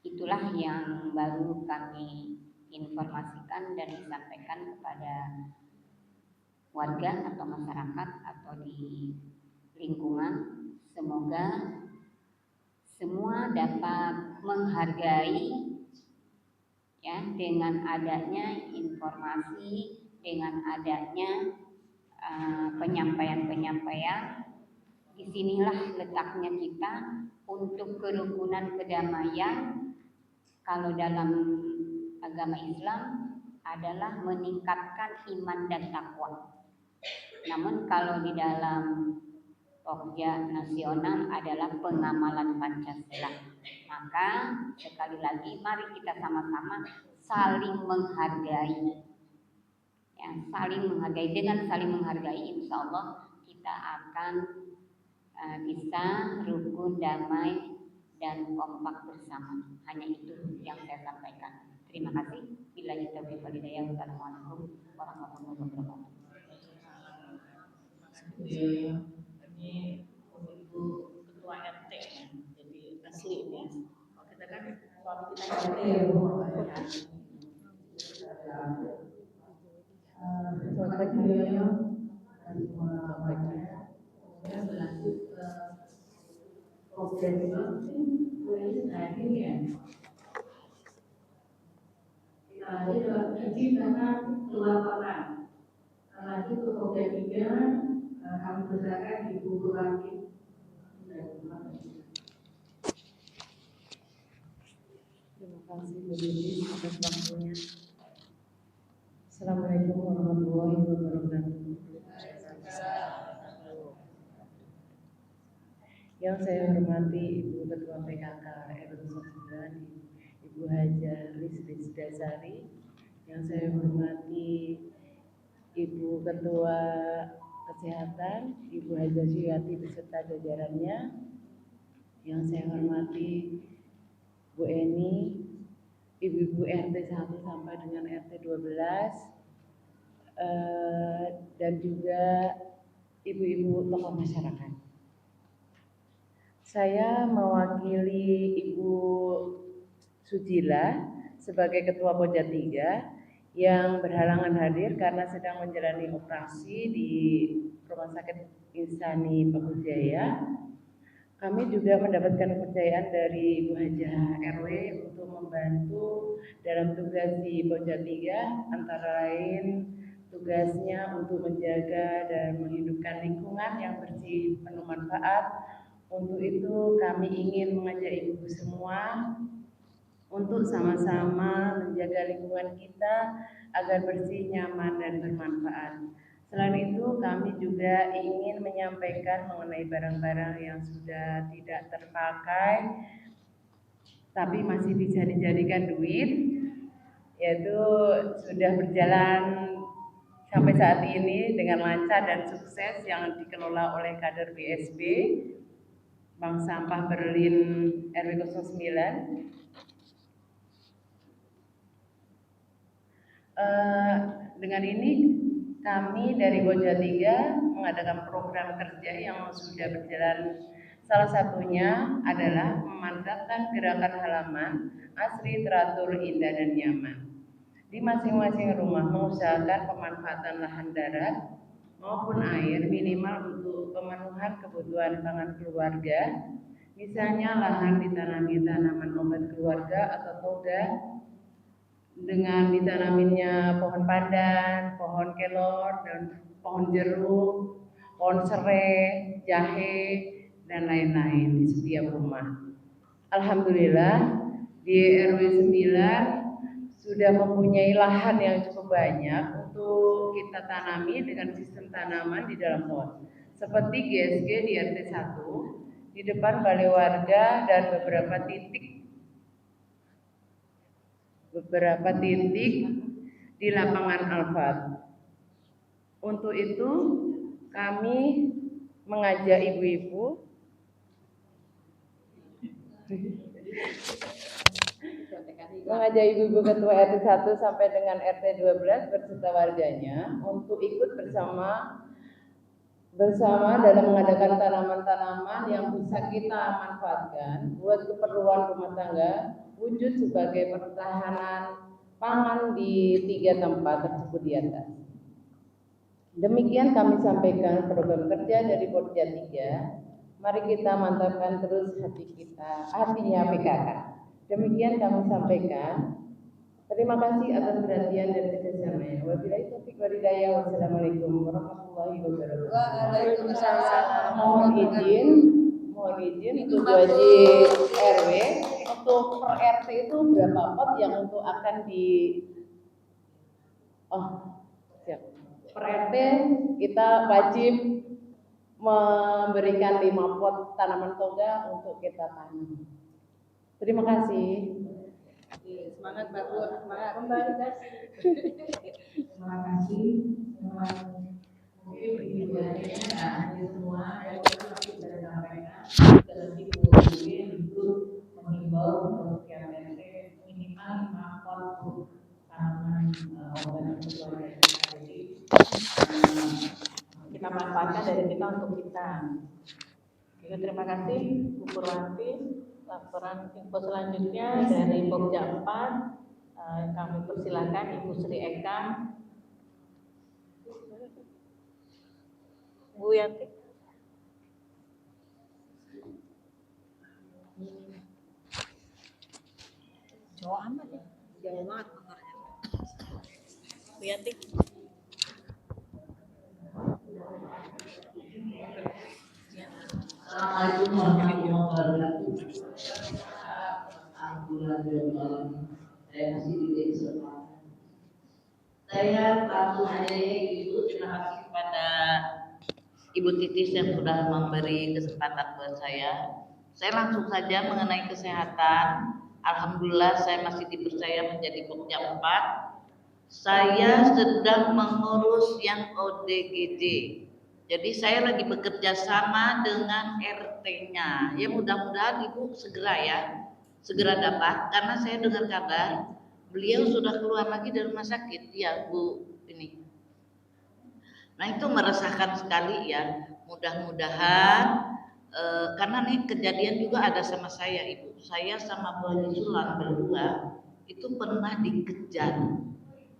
Itulah yang baru kami informasikan dan disampaikan kepada warga atau masyarakat atau di lingkungan. Semoga semua dapat menghargai ya dengan adanya informasi, dengan adanya penyampaian-penyampaian. Disinilah letaknya kita untuk kerukunan kedamaian. Kalau dalam agama Islam adalah meningkatkan iman dan takwa. Namun kalau di dalam Pokja nasional adalah pengamalan Pancasila. Maka sekali lagi mari kita sama-sama saling menghargai. Ya, saling menghargai. Dengan saling menghargai, insya Allah kita akan bisa rukun, damai, dan kompak bersama. Hanya itu yang saya sampaikan. Terima kasih. Billahi taufiq wal hidayah. Wassalamualaikum warahmatullahi wabarakatuh. Ini Ibu Ketua RT ya, jadi asli ini. Kalau kita kan suami kita RT ya Bu. Selamat pagi ya. Saya berlanjut ke program ini tadi ya. Kita lanjut ke izin tentang keluar kota. Lanjut ke program 3. Kami persilakan Ibu Kurangki. Terima kasih Bu Didi atas waktunya. Assalamualaikum warahmatullahi wabarakatuh. Yang saya hormati Ibu Ketua PKK RW 9, Ibu Haja Rizri Dasari. Yang saya hormati Ibu Ketua Kesehatan, Ibu Haja Syuyati beserta jajarannya. Yang saya hormati Bu Eni, Ibu-ibu RT 1 sampai dengan RT 12, dan juga ibu-ibu tokoh masyarakat. Saya mewakili Ibu Sujila sebagai Ketua Pokja 3 yang berhalangan hadir karena sedang menjalani operasi di Rumah Sakit Insani Pamujaya. Kami juga mendapatkan kepercayaan dari Ibu Haja RW untuk membantu dalam tugas di Pokja 3, antara lain tugasnya untuk menjaga dan menghidupkan lingkungan yang bersih penuh manfaat. Untuk itu kami ingin mengajak ibu semua untuk sama-sama menjaga lingkungan kita agar bersih, nyaman, dan bermanfaat. Selain itu, kami juga ingin menyampaikan mengenai barang-barang yang sudah tidak terpakai tapi masih bisa dijadikan duit, yaitu sudah berjalan sampai saat ini dengan lancar dan sukses yang dikelola oleh kader BSB Bank Sampah Berlin RW 09. Dengan ini kami dari Pokja 3 mengadakan program kerja yang sudah berjalan. Salah satunya adalah memantapkan gerakan halaman asri, teratur, indah, dan nyaman. Di masing-masing rumah mengusahakan pemanfaatan lahan darat maupun air minimal untuk pemenuhan kebutuhan pangan keluarga. Misalnya lahan ditanami tanaman obat keluarga atau toga, dengan ditanaminnya pohon pandan, pohon kelor, dan pohon jeruk, pohon serai, jahe, dan lain-lain di setiap rumah. Alhamdulillah di RW 9 sudah mempunyai lahan yang cukup banyak untuk kita tanami dengan sistem tanaman di dalam pot. Seperti GSG di RT 1, di depan balai warga dan beberapa titik di lapangan Alfat. Untuk itu kami mengajak ibu-ibu mengajak ibu-ibu ketua RT 1 sampai dengan RT 12 berserta warganya untuk ikut bersama dalam mengadakan tanaman-tanaman yang bisa kita manfaatkan buat keperluan rumah tangga, wujud sebagai pertahanan pangan di 3 tempat tersebut di atas. Demikian kami sampaikan program kerja dari Porja 3. Mari kita mantapkan terus hatinya PKK. Demikian kami sampaikan. Terima kasih atas perhatian dan kerjasamanya. Wabillahi taufiq wal hidayah. Wassalamualaikum warahmatullahi wabarakatuh. Waalaikumsalam. Mohon izin untuk Bu Haji RW untuk per RT itu berapa pot yang untuk akan siap. Per RT kita wajib memberikan 5 pot tanaman toga untuk kita tanam. Terima kasih. Semangat Mbak Bu, semangat. Terima kasih. Mungkin begini hadir semua dan kita sudah sampaikan dalam ibu mungkin itu menghimbau untuk yang RT minimal 5 pot tanaman obat untuk keluarga kita. Jadi Kita manfaatkan dari kita untuk kita. Oke, terima kasih Bu Purwanti. Laporan info selanjutnya dari Pokja 4. Kami persilakan Ibu Sri Eka. Bu Yanti. Jauh amat ya. Jauh banget motornya. Bu Yanti. Assalamualaikum warahmatullahi wabarakatuh. Saya masih di kesempatan. Saya langsung aja Ibu, terima kasih kepada Ibu Titis yang sudah memberi kesempatan buat saya. Saya langsung saja mengenai kesehatan. Alhamdulillah saya masih dipercaya menjadi Pokja 4. Saya sedang mengurus yang ODGJ. Jadi saya lagi bekerja sama dengan RT-nya. Ya mudah-mudahan Ibu segera dapat karena saya dengar kabar beliau sudah keluar lagi dari rumah sakit ya Bu ini. Nah itu meresahkan sekali ya. Mudah-mudahan karena nih kejadian juga ada sama saya Ibu. Saya sama Bu Haji Sulam berdua itu pernah dikejar.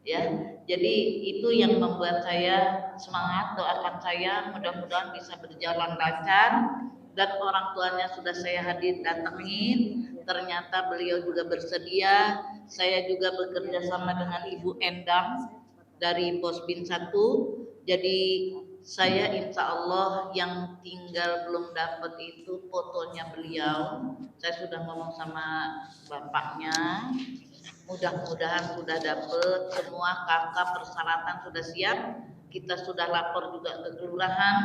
Ya, jadi itu yang membuat saya semangat. Doakan saya mudah-mudahan bisa berjalan lancar dan orang tuanya sudah saya datengin. Ternyata beliau juga bersedia. Saya juga bekerja sama dengan Ibu Endang dari Posbin 1. Jadi saya insya Allah yang tinggal belum dapat itu fotonya beliau. Saya sudah ngomong sama bapaknya. Mudah-mudahan sudah dapat semua kakak persyaratan sudah siap. Kita sudah lapor juga ke kelurahan,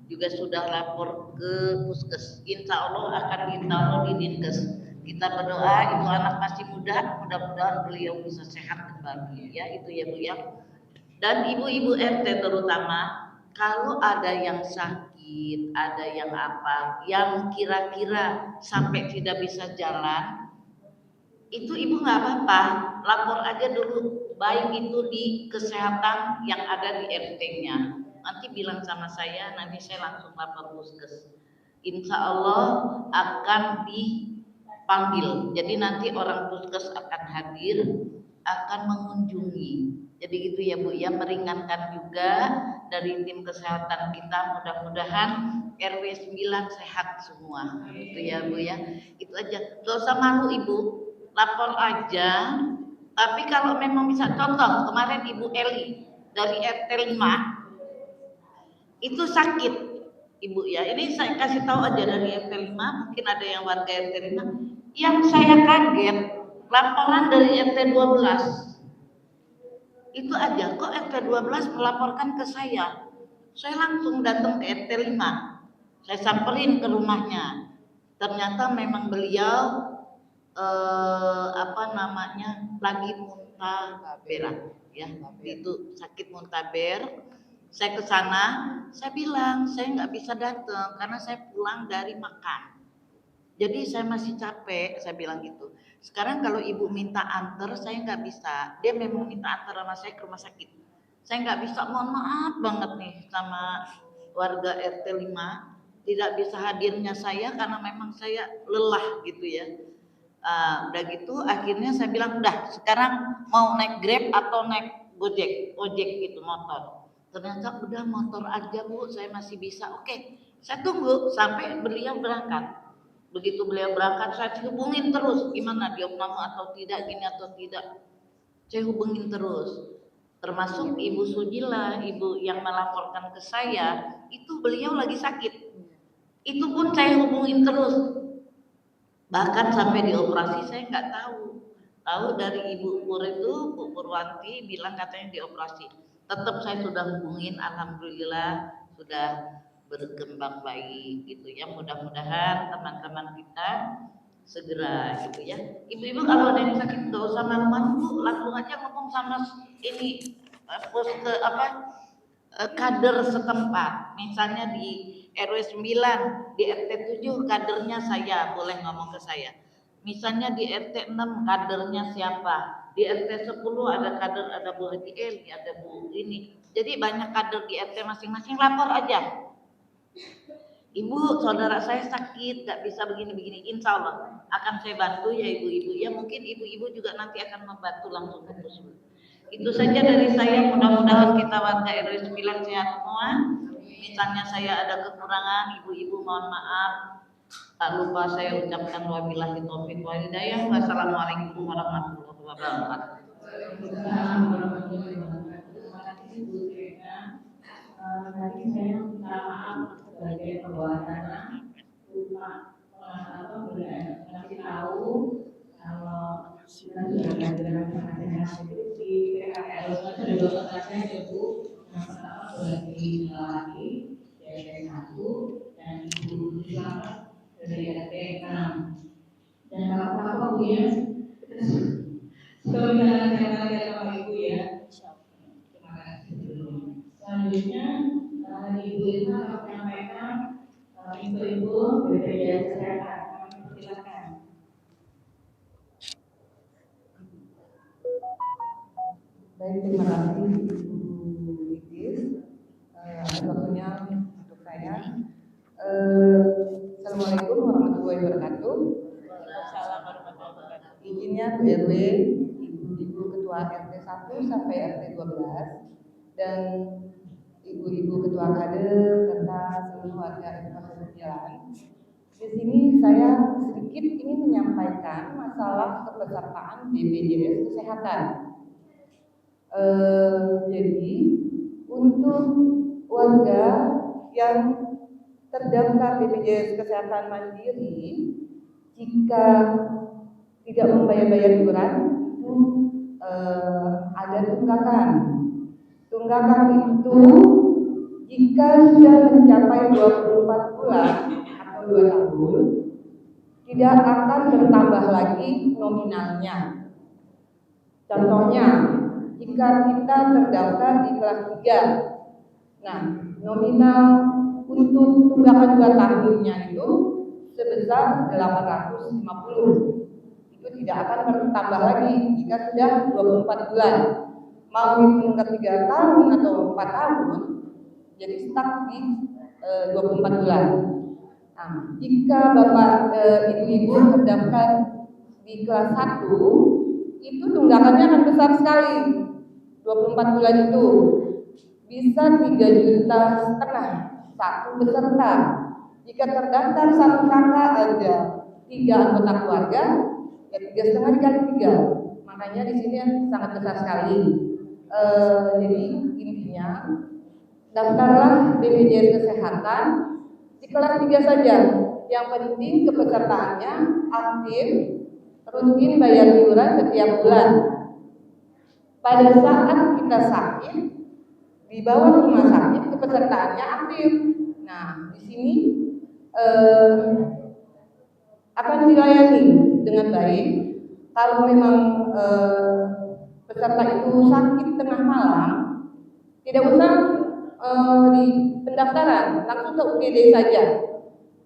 juga sudah lapor ke puskes. Insya Allah akan ditaruh di dinkes. Kita berdoa itu anak masih muda, mudah-mudahan beliau bisa sehat kembali. Ya itu ya Bu ya. Dan ibu-ibu RT terutama kalau ada yang sakit, ada yang apa, yang kira-kira sampai tidak bisa jalan. Itu Ibu nggak apa-apa, lapor aja dulu, baik itu di kesehatan yang ada di RT-nya. Nanti bilang sama saya, nanti saya langsung lapor puskes. Insya Allah akan dipanggil. Jadi nanti orang puskes akan hadir, akan mengunjungi. Jadi gitu ya Bu, ya meringankan juga dari tim kesehatan kita. Mudah-mudahan RW 9 sehat semua. Itu ya Bu ya. Itu aja. Gak usah malu Ibu. Lapor aja, tapi kalau memang bisa contoh kemarin Ibu Eli dari RT 5 itu sakit Ibu ya, ini saya kasih tahu aja dari RT 5, mungkin ada yang warga RT 5 yang saya kaget laporan dari RT 12 itu aja, kok RT 12 melaporkan ke saya langsung datang ke RT 5, saya samperin ke rumahnya, ternyata memang beliau lagi muntah berak ya, itu sakit muntaber. Saya ke sana, saya bilang saya nggak bisa datang karena saya pulang dari makan. Jadi saya masih capek, saya bilang gitu. Sekarang kalau ibu minta antar, saya nggak bisa. Dia memang minta antar sama saya ke rumah sakit. Saya nggak bisa, mohon maaf banget nih sama warga RT 5. Tidak bisa hadirnya saya karena memang saya lelah gitu ya. Udah gitu akhirnya saya bilang, udah sekarang mau naik Grab atau naik ojek gitu motor. Ternyata udah motor aja Bu, saya masih bisa. Oke, saya tunggu sampai beliau berangkat. Begitu beliau berangkat, saya hubungin terus, gimana dia mau atau tidak, gini atau tidak. Saya hubungin terus. Termasuk Ibu Sujila, ibu yang melaporkan ke saya, itu beliau lagi sakit. Itu pun saya hubungin terus. Bahkan sampai dioperasi saya nggak tahu. Tahu dari Ibu Pur itu, Bu Purwanti bilang katanya dioperasi. Tetap saya sudah hubungin, alhamdulillah sudah berkembang baik gitu ya. Mudah-mudahan teman-teman kita segera gitu ya. Ibu-ibu kalau ada yang sakit nggak usah malu-malu Bu, langsung aja ngomong sama ini kader setempat. Misalnya di RW 9, di RT 7 kadernya saya, boleh ngomong ke saya. Misalnya di RT 6 kadernya siapa? Di RT 10 ada kader, ada Bu Haji Eli, ada Bu ini. Jadi banyak kader di RT masing-masing, lapor aja. Ibu, saudara saya sakit, gak bisa begini-begini. Insya Allah akan saya bantu ya ibu-ibu. Ya mungkin ibu-ibu juga nanti akan membantu langsung ke puskesmas. Itu saja dari saya. Mudah-mudahan kita warga RW 9 sehat semua. Misalnya saya ada kekurangan, ibu-ibu mohon maaf. Tak lupa saya ucapkan wabillahi taufiq wal hidayah. Wassalamualaikum warahmatullahi wabarakatuh. Tadi saya minta maaf sebagai pembawa tanah lupa ngasih tahu kalau kita sudah belajar nasihat itu di PKL sudah dua nasihat ya Bu. Yang pertama bagi laki dari 1 dan Ibu Selamat dari RT 6. Dan apa-apa Bu ya, sebenarnya saya sama Ibu ya. Terima kasih sebelumnya. Selanjutnya Ibu Irma akan menyampaikan info BPJS Kesehatan. Silakan. Baik, terima kasih Ibu Titis. Waktunya untuk saya. Assalamualaikum warahmatullahi wabarakatuh. Izinnya Bu RW, Ibu Ketua RT 1 sampai RT 12 dan Ibu-ibu Ketua Kader serta seluruh warga RT 9. Di sini saya sedikit ingin menyampaikan masalah kepesertaan BPJS Kesehatan. Jadi untuk warga yang terdaftar BPJS Kesehatan Mandiri, jika tidak membayar iuran itu ada tunggakan. Tunggakan itu jika sudah mencapai 24 bulan atau 2 tahun tidak akan bertambah lagi nominalnya. Contohnya, jika kita terdaftar di kelas 3, nah nominal untuk tunggakan 2 tahunnya itu sebesar 850. Itu tidak akan bertambah lagi jika sudah 24 bulan. Mau hitung ke 3 tahun atau 4 tahun, jadi stuck di 24 bulan. Nah, jika Bapak Ibu terdaftar di kelas 1, itu tunggakannya akan besar sekali. 24 bulan itu bisa 3,5 juta satu peserta. Jika terdaftar 1 kakak aja 3 anggota keluarga, ya 3,5 dikali 3. Makanya di sini sangat besar sekali. Jadi intinya daftarlah BPJS Kesehatan di kelas 3 saja. Yang penting kepesertaannya aktif, rutin bayar iuran setiap bulan. Pada saat kita sakit, dibawa ke rumah sakit, kepesertaannya aktif. Nah, di sini akan dilayani dengan baik. Kalau memang peserta itu sakit tengah malam, tidak usah di pendaftaran, langsung ke UGD saja.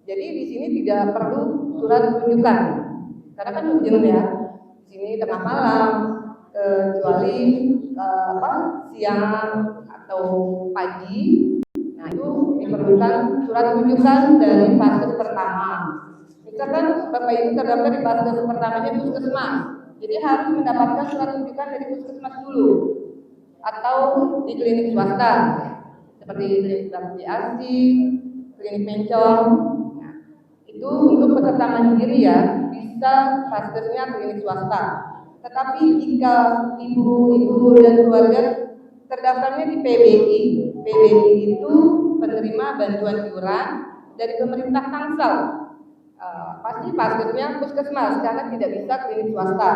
Jadi di sini tidak perlu surat rujukan, karena kan urgent ya. Di sini tengah malam, kecuali siang atau pagi. Nah itu diperlukan surat rujukan dari fase pertama. Misalkan Bapak Ibu terdaftar di fase pertamanya puskesmas, jadi harus mendapatkan surat rujukan dari puskesmas dulu, atau di klinik swasta seperti klinik ASI, klinik Mencong. Nah, itu untuk peserta mandiri ya, bisa fasenya klinik swasta. Tetapi jika ibu-ibu dan keluarga terdaftarnya di PBI, PBI itu penerima bantuan iuran dari pemerintah Tangsel. Pasti fasenya puskesmas karena tidak bisa klinik swasta.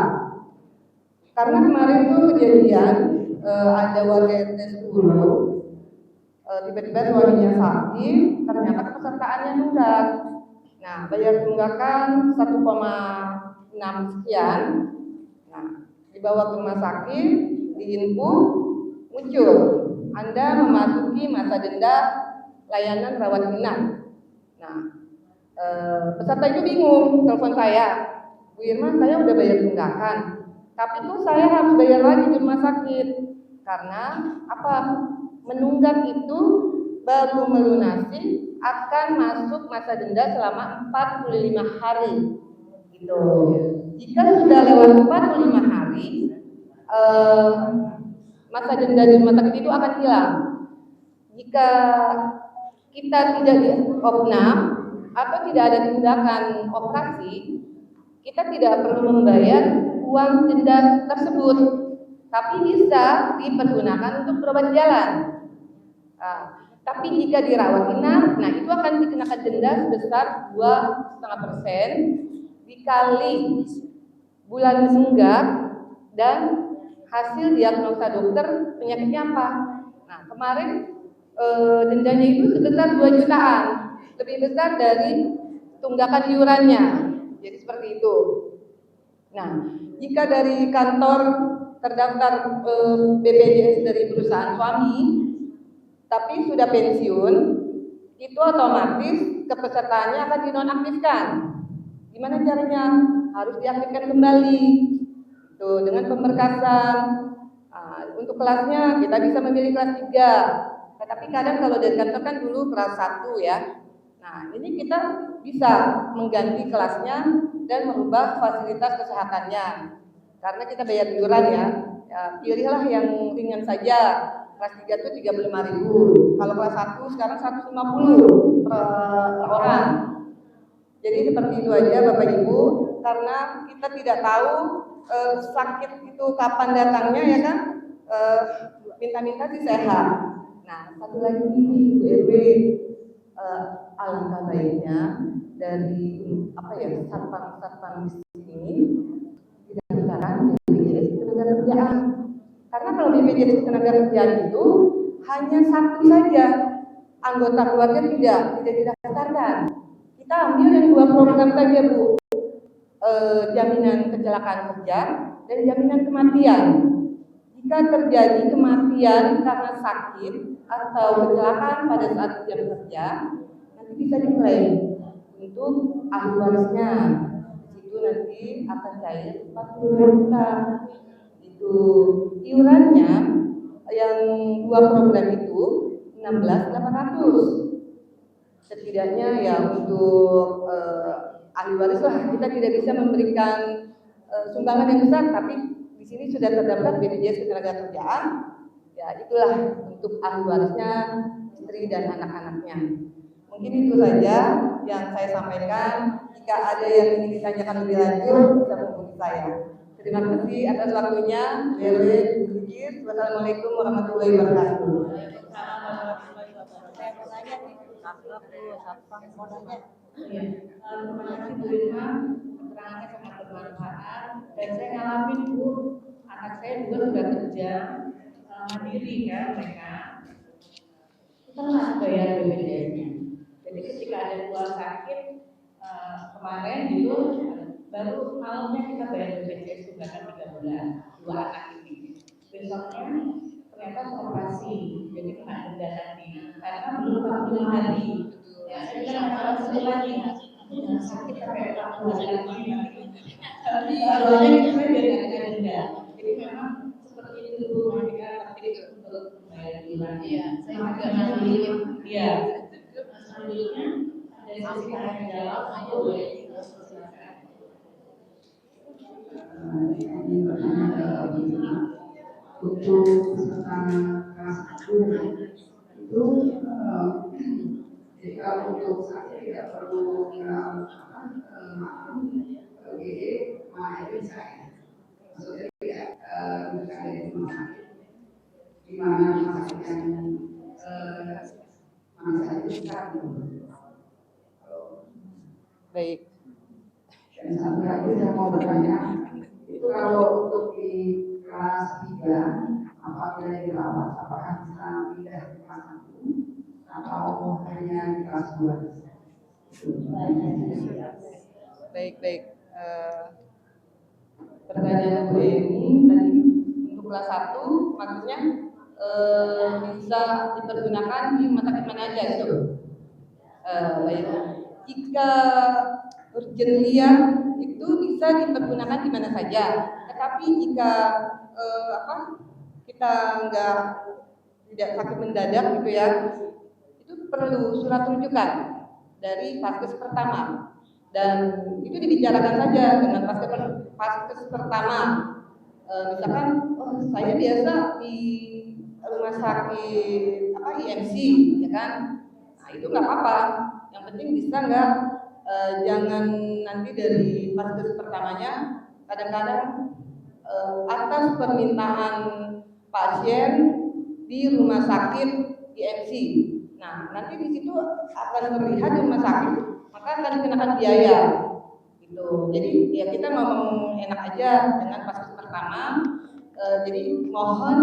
Karena kemarin tuh kejadian ada warga RT 10 tiba-tiba suaminya sakit, ternyata kepesertaannya nunggak. Nah, bayar tunggakan 1,6 sekian. Nah, dibawa ke rumah sakit, diinput, muncul Anda memasuki masa denda layanan rawat inap. Nah, peserta itu bingung, telepon saya, Bu Irma, saya udah bayar tunggakan, tapi tuh saya harus bayar lagi di rumah sakit karena apa? Menunggak itu baru melunasi akan masuk masa denda selama 45 hari. Gitu. Jika sudah lewat 45 hari, masa denda di rumah sakit itu akan hilang. Jika kita tidak di opnam atau tidak ada tindakan operasi, kita tidak perlu membayar uang denda tersebut, tapi bisa dipergunakan untuk berobat jalan. Tapi jika dirawat inap, nah itu akan dikenakan denda sebesar 2,5% dikali bulan menunggak dan hasil diagnosa dokter penyakitnya apa. Nah kemarin dendanya itu sebesar 2 jutaan, lebih besar dari tunggakan iurannya. Jadi seperti itu. Nah jika dari kantor terdaftar BPJS dari perusahaan suami tapi sudah pensiun, itu otomatis kepesertaannya akan dinonaktifkan. Gimana caranya? Harus diaktifkan kembali. Tuh, dengan pemberkasan. Untuk kelasnya kita bisa memilih kelas 3. Tetapi kadang kalau dari kantor kan dulu kelas 1 ya. Nah, ini kita bisa mengganti kelasnya dan merubah fasilitas kesehatannya. Karena kita bayar iuran ya. Pilihlah yang ringan saja. Kelas 3 itu 35.000. Kalau kelas 1 sekarang 150 per orang. Jadi seperti itu aja Bapak Ibu, karena kita tidak tahu sakit itu kapan datangnya ya kan. Minta-minta sih sehat. Nah, satu lagi Bu RW, alangkah baiknya dari satpam di sini didaftarkan BPJS Ketenagakerjaan. Karena kalau BPJS Ketenagakerjaan itu hanya satu saja, anggota keluarga tidak didaftarkan. Kita ambil yang 2 program saja Bu, jaminan kecelakaan kerja dan jaminan kematian. Jika terjadi kematian karena sakit atau kecelakaan pada saat jam kerja, nanti bisa diklaim untuk ahli warisnya. Itu nanti akan cair 40 juta. Itu iurannya yang 2 program itu 16.800. Setidaknya ya untuk ahli waris lah, kita tidak bisa memberikan sumbangan yang besar, tapi di sini sudah terdaftar BPJS Ketenagakerjaan. Ya itulah untuk ahli warisnya, istri dan anak-anaknya. Mungkin itu saja yang saya sampaikan. Jika ada yang ingin ditanyakan lebih lanjut, bisa menghubungi saya. Terima kasih atas waktunya. Wassalamualaikum warahmatullahi wabarakatuh. Saya mau nanya nih, satpam mau nanya. Terima kasih Bu Irma, keterangannya sangat bermanfaat. Dan saya ngalamin Bu, anak saya juga sudah kerja mandiri kan mereka. Telah bayar BPJS-nya. Jadi ketika ada keluar sakit kemarin gitu, baru malamnya kita bayar BPJS tunggakan 3 bulan, 2 anak ini. Besoknya ternyata operasi, jadi kena denda nanti karena belum 45 hari. Ya, saya bilang kalau sebelahnya jangan sakit sampai 40 hari lagi. Tapi doanya gitu saya biar nggak kena denda. Jadi memang seperti itu mereka tertib untuk membayar iuran. Iya, saya juga nanti. Iya, selanjutnya dari sisi tanggung jawab saya boleh silakan. Ini bertanya untuk peserta kelas 1 itu jadi kalau untuk saya tidak perlu GD mana itu saya maksudnya tidak bukan dari rumah sakit di mana rumah sakit yang mana saja sekarang. Baik. Dan satu lagi saya mau bertanya itu kalau untuk di kelas 3 apabila dirawat apakah bisa pindah ke kelas 1 atau hanya di kelas 2? Baik. Pertanyaan gue ini tadi untuk kelas 1 maksudnya bisa dipergunakan di rumah sakit mana aja itu? Baik. Jika urgensia itu bisa dipergunakan di mana saja. Tetapi jika kita tidak sakit mendadak gitu ya, itu perlu surat rujukan dari vaskes pertama. Dan itu dibicarakan saja dengan vaskes pertama. Misalkan, saya biasa di rumah sakit IMC, ya kan? Nah itu nggak apa-apa. Yang penting bisa nggak, jangan nanti dari vaskes pertamanya. Kadang-kadang atas permintaan pasien di rumah sakit IMC. Nah nanti di situ akan terlihat di rumah sakit maka akan dikenakan biaya gitu. Jadi ya kita ngomong enak aja dengan vaskes pertama. Jadi mohon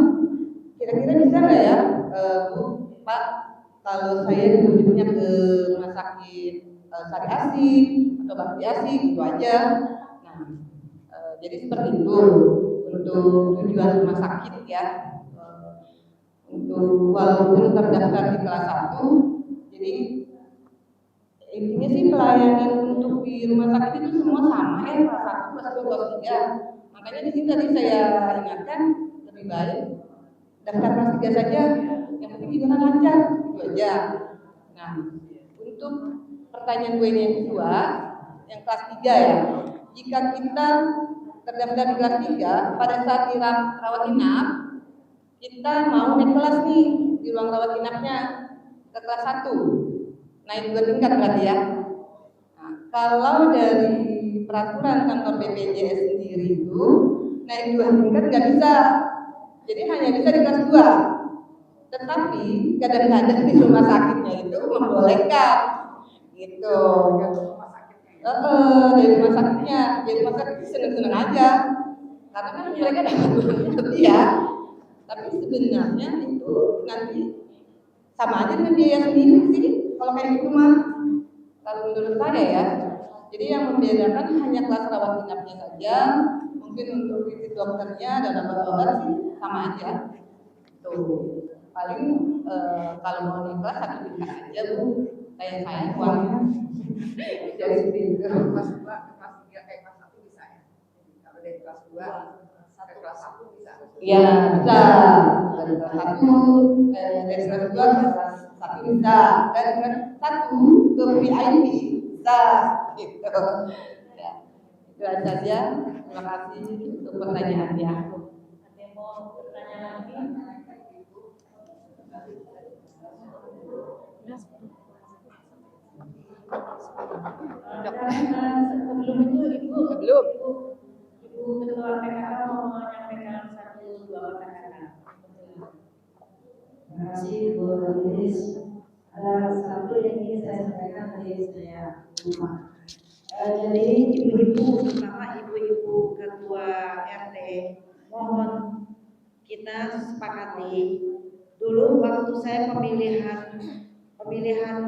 kira-kira bisa nggak ya Bu, Pak, kalau saya dirujuknya ke rumah sakit Sari Asih atau Bakti Asih gitu aja. Nah jadi seperti itu untuk tujuan rumah sakit ya. Untuk walaupun terdaftar di kelas 1, jadi intinya sih pelayanan untuk di rumah sakit itu semua sama ya, kelas 1, kelas 2, kelas 3. Makanya di sini tadi saya ingatkan lebih baik daftar kelas 3 saja, yang penting gimana lancar, itu aja. Nah, untuk pertanyaan gue ini yang kedua, yang kelas 3 ya, jika kita terdaftar di kelas 3, pada saat di rawat inap, kita mau naik kelas nih di ruang rawat inapnya ke kelas 1. Naik 2 tingkat berarti ya. Nah, kalau dari peraturan kantor BPJS sendiri itu naik 2 tingkat nggak bisa, jadi hanya bisa di kelas 2. Tetapi kadang-kadang di rumah sakitnya itu membolehkan, gitu. Dari rumah sakitnya, jadi rumah sakit seneng-seneng aja, karena kan mereka dapat uangnya lebih ya. Tapi sebenarnya itu nanti sama aja dengan biaya sendiri sih. Kalau kayak gitu mah, kalau menurut saya ya, jadi yang membedakan hanya kelas rawat inapnya saja. Mungkin untuk visit dokternya dan obat-obat sih sama aja. Tuh, paling kalau mau naik kelas 1 tingkat aja Bu, kayak saya uangnya. Jadi seperti itu. Kelas 2 ke kelas 3 kayak kelas 1 bisa ya. Kalau dari kelas 2 ke kelas 1 bisa. Iya bisa. Dari kelas 1 dari kelas 2 ke kelas 1 bisa. Dari kelas 1 ke VIP bisa. Gitu. Ya, itu saja. Terima kasih untuk pertanyaannya. Ada yang mau bertanya lagi? Sebelum itu Ibu Ketua PKK mau menyampaikan 1-2 kata-kata. Terima kasih Bu Iris. Ada satu yang ingin saya sampaikan dari saya rumah. Jadi ibu-ibu, terutama ibu-ibu ketua RT, mohon kita sepakati dulu waktu saya pemilihan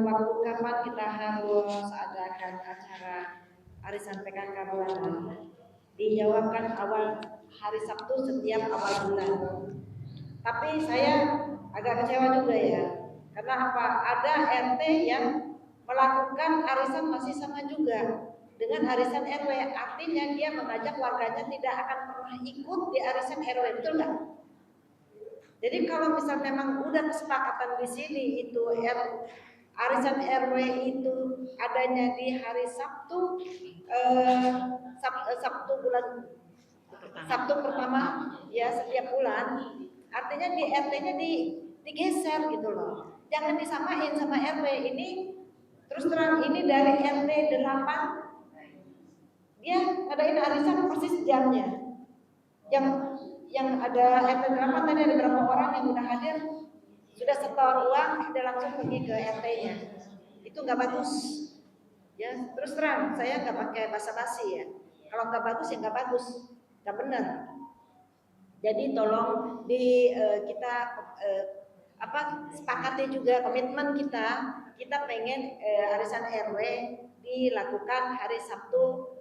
waktu kapan kita harus adakan acara arisan PKK bulanan, dijawabkan awal hari Sabtu setiap awal bulan. Tapi saya agak kecewa juga ya, karena apa? Ada RT yang melakukan arisan masih sama juga dengan arisan RW. Artinya dia mengajak warganya tidak akan pernah ikut di arisan RW, betul nggak? Jadi kalau misal memang udah kesepakatan di sini itu arisan RW itu adanya di hari Sabtu, Sabtu pertama ya setiap bulan, artinya di RT-nya digeser gitu loh. Jangan disamain sama RW ini. Terus terang ini dari RT 8 dia ngadain arisan persis jamnya. Yang ada RT 8 tadi ada berapa orang yang udah hadir, sudah setor uang, dia langsung pergi ke RT-nya. Itu nggak bagus. Ya, terus terang saya nggak pakai basa-basi ya. Kalau nggak bagus ya nggak bagus, nggak benar. Jadi tolong kita sepakati juga komitmen kita pengen arisan RW dilakukan hari Sabtu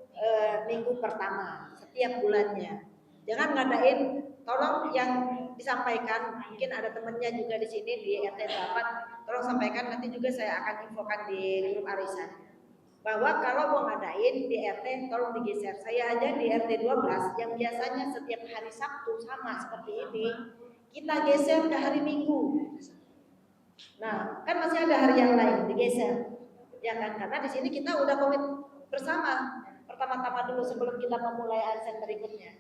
minggu pertama setiap bulannya. Jangan ngadain, tolong yang disampaikan, mungkin ada temennya juga di sini di RT 8, tolong sampaikan, nanti juga saya akan infokan di grup arisan. Bahwa kalau mau ngadain di RT tolong digeser. Saya aja di RT 12 yang biasanya setiap hari Sabtu sama seperti ini, kita geser ke hari Minggu. Nah, kan masih ada hari yang lain digeser. Ya kan? Karena di sini kita udah komit bersama. Pertama-tama dulu sebelum kita memulai arisan berikutnya.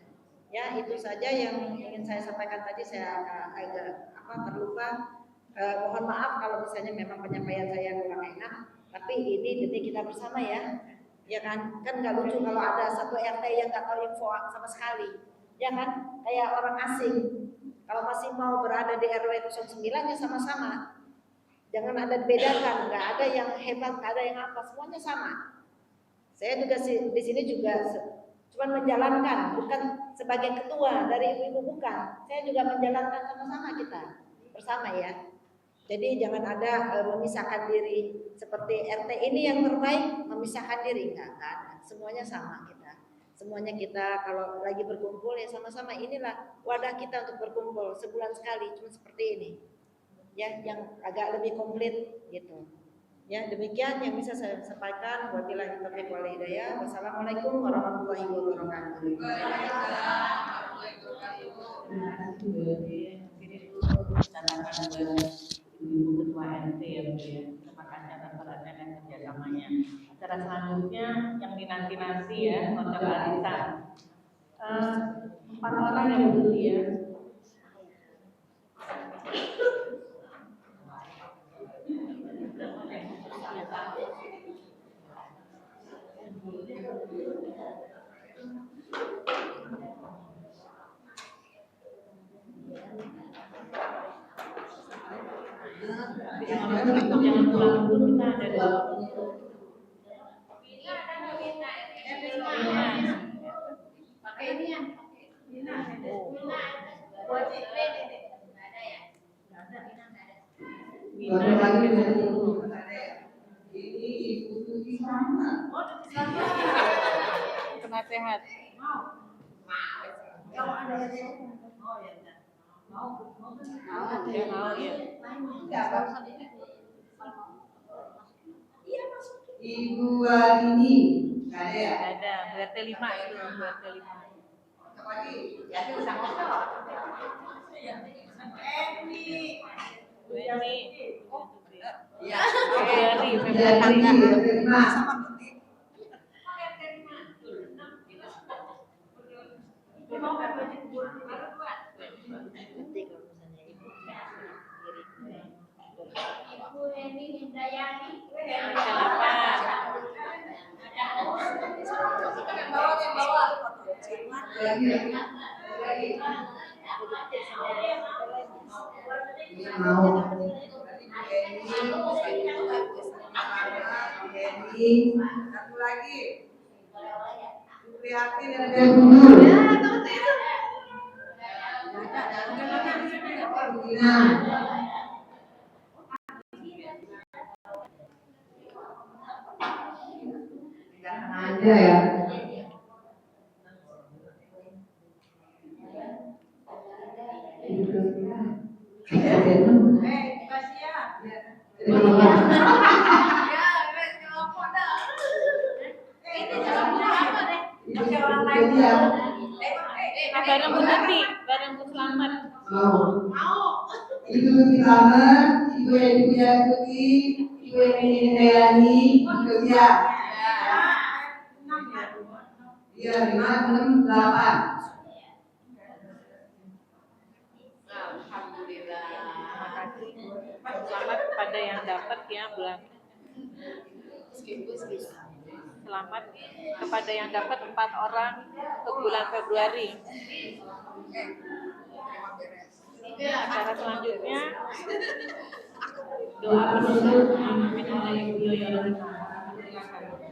Ya, itu saja yang ingin saya sampaikan tadi. Saya agak terlupa. Mohon maaf kalau misalnya memang penyampaian saya kurang enak. Tapi ini demi kita bersama ya. Ya kan? Kan nggak lucu kalau ada satu RT yang nggak tahu info sama sekali. Ya kan? Kayak orang asing. Kalau masih mau berada di RW 09 ya sama-sama. Jangan ada dibedakan, nggak ada yang hebat, nggak ada yang apa, semuanya sama. Saya juga di sini juga cuma menjalankan, bukan sebagai ketua dari ibu-ibu, bukan. Saya juga menjalankan sama-sama kita bersama ya. Jadi jangan ada memisahkan diri seperti RT ini yang terbaik memisahkan diri, enggak ada. Semuanya sama kita. Semuanya kita kalau lagi berkumpul ya sama-sama, inilah wadah kita untuk berkumpul sebulan sekali, cuma seperti ini. Ya, yang agak lebih komplit gitu. Ya, demikian yang bisa saya sampaikan. Wabillahi taufiq wal hidayah. Wassalamualaikum warahmatullahi wabarakatuh. Ibu Ketua RT ya Bu ya. Terima kasih atas perhatian dan kerjasamanya. Acara selanjutnya yang dinanti-nanti ya, kocok arisan. 4 orang yang Bu ya. Jangan pulang dulu, kita ada pakai ini ya. Ini Ibu Tuti Selamat. Penasehat. Kalau ada yang mau ya. Ibu Walini, ada ya? Ada, BRT 5 itu, BRT 5. Lagi? Ya, bisa ngomong. Eni. Ya. Februari. Ibu Eni Hindayani. Satu lagi. Prihatin dan ada ya. Tuti, bareng Bu Slamet. Mau. Ibu Slamet, Ibu Tuti, Ibu Hidayani, Ibu siap. Iya, 5, 6, 8. Alhamdulillah. Terima kasih. Selamat kepada yang dapat ya bulan. Selamat kepada yang dapat 4 orang untuk bulan Februari. Acara selanjutnya doa penutup dipimpin oleh Ibu Yoyo. Silakan.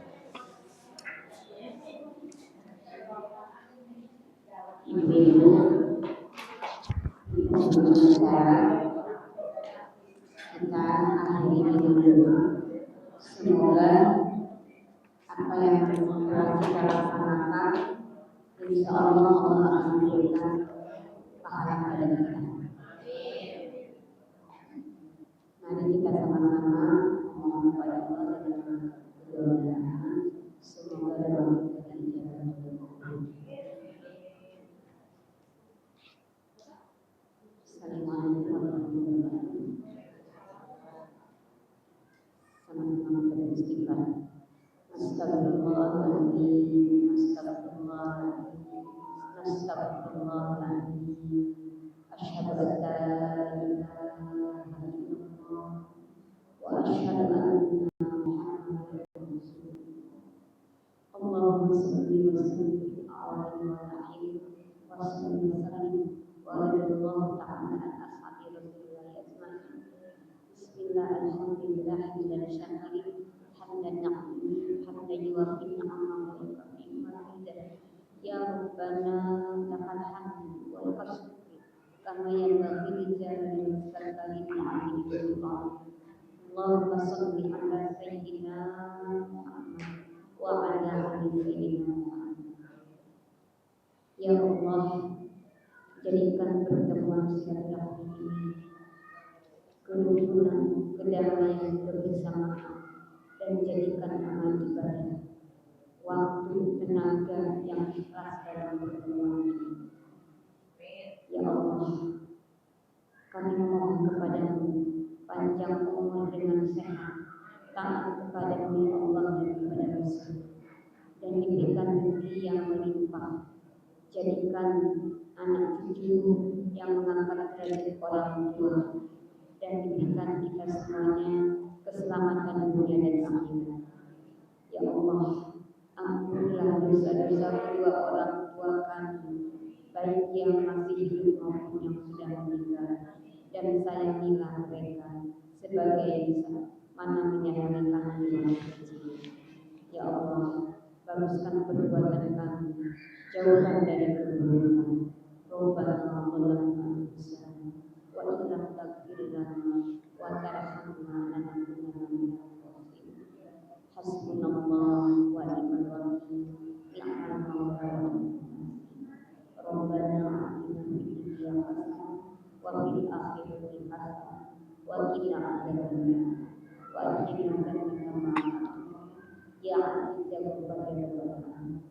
Ibu-ibu berbicara, kita akhiri dengan doa. Semoga apa yang telah kita laksanakan, insya Allah Allah akan memberikan pahala pada kita. Mari kita sama-sama mohon kepada Allah dengan kemudahan. Semoga doa kita dijabah. Assalamualaikum warahmatullahi wabarakatuh. Sama-sama beristighfar. Astagfirullahaladzim, astagfirullahaladzim, astagfirullahaladzim. Asyhadu an la ilaha illallah wa asyhadu anna Muhammadan rasulullah. Allahumma shalli wa sallim ala wa sallim wa radhiyallahu ta'ala an ashabi Rasulillah ajma'in. Bismillah, alhamdulillah, hamdan syakirin, hamdan na'im, hamdan yuwafi ni'amahu wa yukafi mazidah. Ya Rabbana lakal hamdu wal qasdu kama yanbaghi li jalali wajhika al-karim. Allahumma shalli ala sayyidina Muhammad wa ala ali sayyidina Muhammad. Ya Allah, jadikan pertemuan silaturahmi ini kerukunan, kedamaian, kebersamaan, dan jadikan amal ibadah, waktu, tenaga yang ikhlas dalam pertemuan ini. Ya Allah, kami mohon kepadamu panjang umur dengan sehat, taat kepadamu ya Allah dan kepada Rasul, dan diberikan rezeki yang melimpah. Jadikan anak cucu yang mengangkat derajat orang tua, dan diberikan kita semuanya keselamatan dunia dan akhirat. Ya Allah, ampunilah dosa-dosa kedua orang tua kami, baik yang masih hidup maupun yang sudah meninggal, dan sayangilah mereka sebagai mana menyayangi kami yang kecil. Ya Allah, baguskan perbuatan kami, jauhkan dari keburukan. Rabbana zalamna anfusana wa illam taghfir lana wa tarhamna lanakunanna minal khasirin. Hasbunallah wa ni'mal wakil, ni'mal mawla wa ni'mal nasir. Rabbana atina fid dunya hasanah wa fil akhirati hasanah wa qina adzabannar wa adkhilna jannata ma'al ya aziz ya ghafar ya rabbal alamin.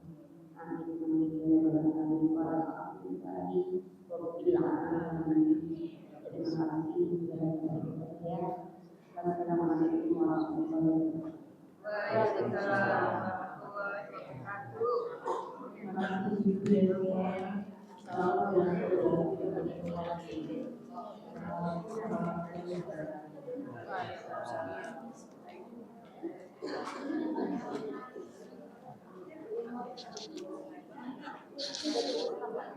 Amin amin ya rabbal alamin wa alhamdulillahi rabbil alamin. Terima kasih ya. Assalamualaikum warahmatullahi wabarakatuh. Waalaikumsalam warahmatullahi wabarakatuh. Terima kasih juga. Salam Waalaikumsalam.